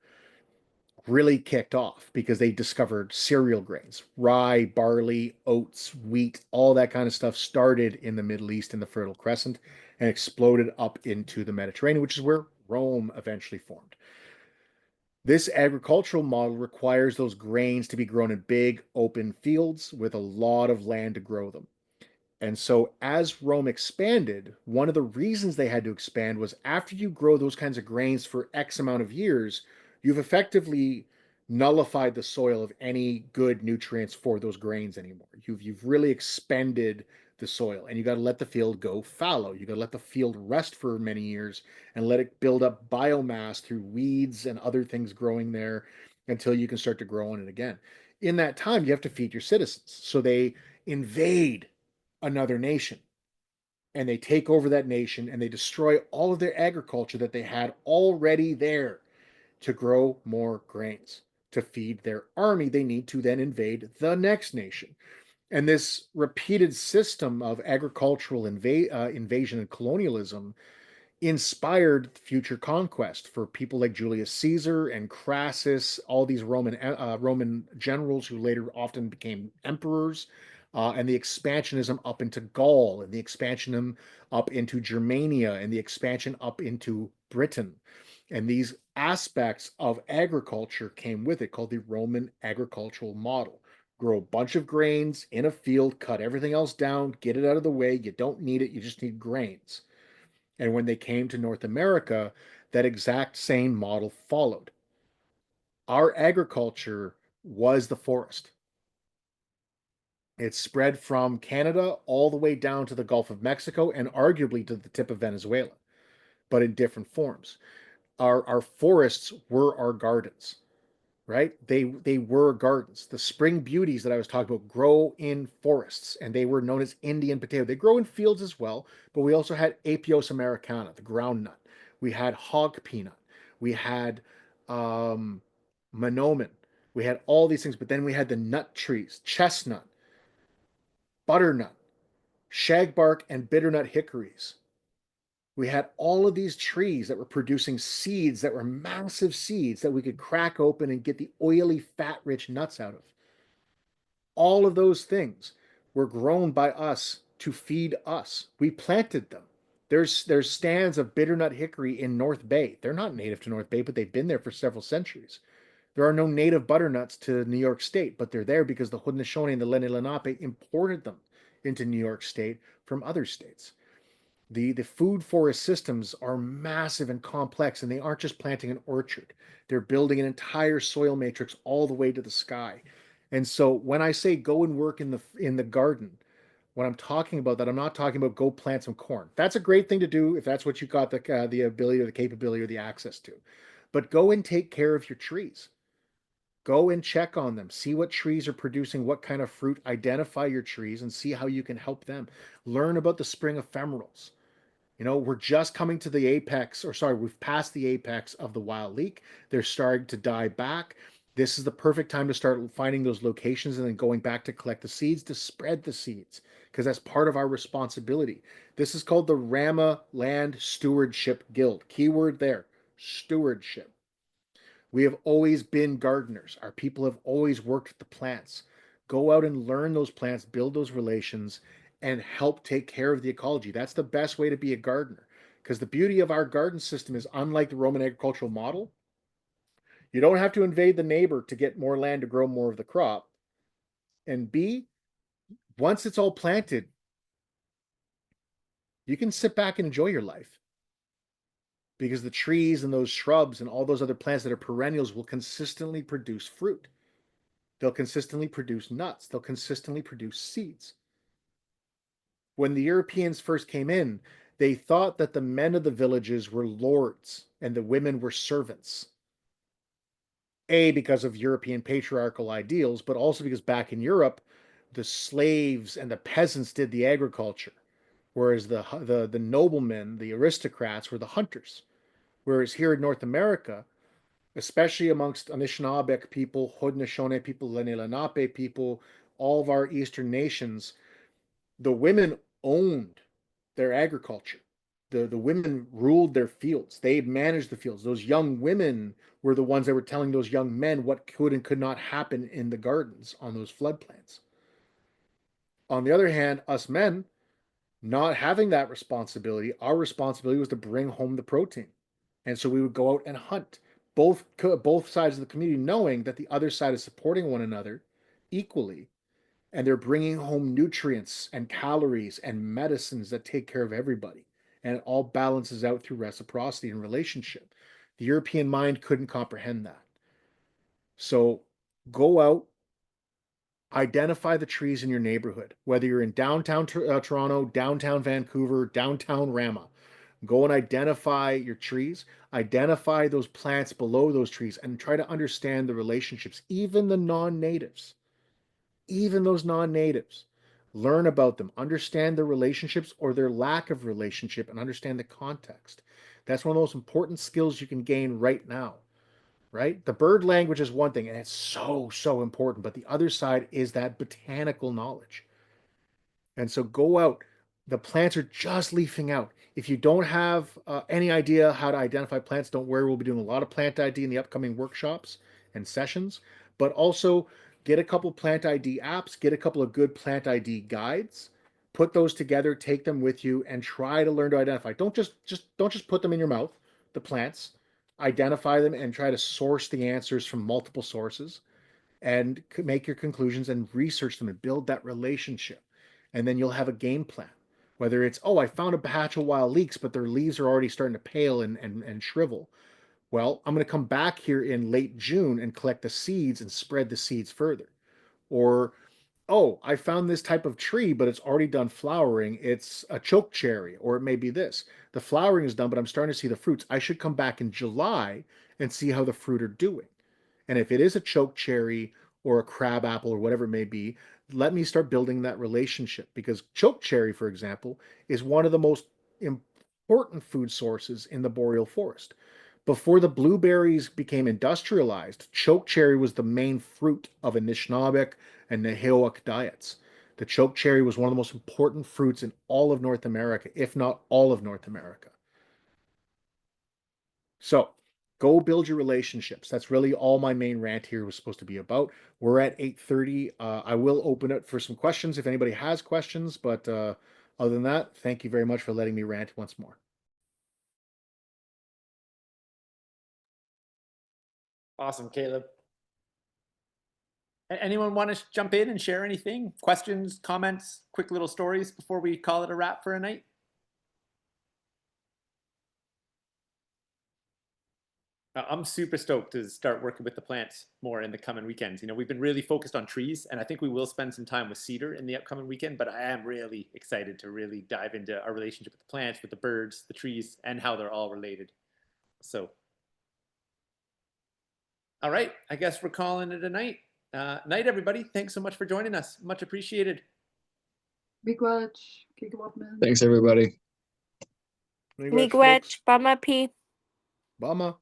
really kicked off, because they discovered cereal grains, rye, barley, oats, wheat, all that kind of stuff started in the Middle East in the Fertile Crescent and exploded up into the Mediterranean, which is where Rome eventually formed. This agricultural model requires those grains to be grown in big open fields with a lot of land to grow them. And so as Rome expanded, one of the reasons they had to expand was after you grow those kinds of grains for X amount of years, you've effectively nullified the soil of any good nutrients for those grains anymore. You've really expended the soil, and you got to let the field go fallow. You got to let the field rest for many years and let it build up biomass through weeds and other things growing there until you can start to grow on it again. In that time, you have to feed your citizens. So they invade another nation and they take over that nation and they destroy all of their agriculture that they had already there to grow more grains. To feed their army, they need to then invade the next nation. And this repeated system of agricultural invasion and colonialism inspired future conquest for people like Julius Caesar and Crassus, all these Roman generals who later often became emperors, and the expansionism up into Gaul, and the expansionism up into Germania, and the expansion up into Britain. And these aspects of agriculture came with it, called the Roman agricultural model. Grow a bunch of grains in a field, cut everything else down, get it out of the way. You don't need it, you just need grains. And when they came to North America, that exact same model followed. Our agriculture was the forest. It spread from Canada all the way down to the Gulf of Mexico and arguably to the tip of Venezuela, but in different forms. Our forests were our gardens, right? They were gardens. The spring beauties that I was talking about grow in forests, and they were known as Indian potato. They grow in fields as well, but we also had Apios americana, the groundnut. We had hog peanut. We had monomen. We had all these things, but then we had the nut trees, chestnut, butternut, shagbark, and bitternut hickories. We had all of these trees that were producing seeds that were massive seeds that we could crack open and get the oily, fat-rich nuts out of. All of those things were grown by us to feed us. We planted them. There's stands of bitternut hickory in North Bay. They're not native to North Bay, but they've been there for several centuries. There are no native butternuts to New York State, but they're there because the Haudenosaunee and the Lenni Lenape imported them into New York State from other states. The food forest systems are massive and complex, and they aren't just planting an orchard. They're building an entire soil matrix all the way to the sky. And so when I say go and work in the garden, when I'm talking about that, I'm not talking about go plant some corn. That's a great thing to do if that's what you got the ability or the capability or the access to. But go and take care of your trees. Go and check on them. See what trees are producing, what kind of fruit. Identify your trees and see how you can help them. Learn about the spring ephemerals. You know, we're just coming to the apex, or sorry, we've passed the apex of the wild leek. They're starting to die back. This is the perfect time to start finding those locations and then going back to collect the seeds, to spread the seeds, because that's part of our responsibility. This is called the Rama Land Stewardship Guild. Keyword there, stewardship. We have always been gardeners. Our people have always worked with the plants. Go out and learn those plants, build those relations, and help take care of the ecology. That's the best way to be a gardener. Because the beauty of our garden system is, unlike the Roman agricultural model, you don't have to invade the neighbor to get more land to grow more of the crop. And B, once it's all planted, you can sit back and enjoy your life. Because the trees and those shrubs and all those other plants that are perennials will consistently produce fruit. They'll consistently produce nuts. They'll consistently produce seeds. When the Europeans first came in, they thought that the men of the villages were lords and the women were servants. A, because of European patriarchal ideals, but also because back in Europe, the slaves and the peasants did the agriculture, whereas the noblemen, the aristocrats, were the hunters. Whereas here in North America, especially amongst Anishinaabemowin people, Haudenosaunee people, Lenni Lenape people, all of our eastern nations, the women owned their agriculture. The women ruled their fields. They managed the fields. Those young women were the ones that were telling those young men what could and could not happen in the gardens on those floodplains. On the other hand, us men, not having that responsibility, our responsibility was to bring home the protein. And so we would go out and hunt, both sides of the community, knowing that the other side is supporting one another equally, and they're bringing home nutrients and calories and medicines that take care of everybody. And it all balances out through reciprocity and relationship. The European mind couldn't comprehend that. So go out, Identify the trees in your neighborhood, whether you're in downtown Toronto, downtown Vancouver, downtown Rama. Go and identify your trees, identify those plants below those trees, and try to understand the relationships, even the non-natives, even those non-natives. Learn about them, understand their relationships or their lack of relationship, and understand the context. That's one of the most important skills you can gain right now. Right? The bird language is one thing, and it's so important. But the other side is that botanical knowledge. And so go out. The plants are just leafing out. If you don't have any idea how to identify plants, don't worry. We'll be doing a lot of plant ID in the upcoming workshops and sessions. But also get a couple plant ID apps, get a couple of good plant ID guides, put those together, take them with you, and try to learn to identify. Don't just put them in your mouth, the plants. Identify them and try to source the answers from multiple sources and make your conclusions and research them and build that relationship. And then you'll have a game plan. Whether it's, oh, I found a patch of wild leeks, but their leaves are already starting to pale and shrivel. Well, I'm going to come back here in late June and collect the seeds and spread the seeds further. Or, oh, I found this type of tree, but it's already done flowering. It's a choke cherry, or it may be this. The flowering is done, but I'm starting to see the fruits. I should come back in July and see how the fruit are doing. And if it is a choke cherry or a crab apple or whatever it may be, let me start building that relationship, because choke cherry, for example, is one of the most important food sources in the boreal forest. Before the blueberries became industrialized, choke cherry was the main fruit of Anishinaabemowin and Nehiyawak diets. The choke cherry was one of the most important fruits in all of North America, if not all of North America. So go build your relationships. That's really all my main rant here was supposed to be about. We're at 8:30. I will open it for some questions if anybody has questions, but other than that, thank you very much for letting me rant once more. Awesome, Caleb. Anyone want to jump in and share anything? Questions, comments, quick little stories before we call it a wrap for a night? I'm super stoked to start working with the plants more in the coming weekends. You know, we've been really focused on trees, and I think we will spend some time with cedar in the upcoming weekend, but I am really excited to really dive into our relationship with the plants, with the birds, the trees, and how they're all related. So, all right, I guess we're calling it a night. Night, everybody. Thanks so much for joining us. Much appreciated. Miigwech, Kikawapman. Thanks, everybody. Miigwech, Miigwech, folks. Bama P. Bama.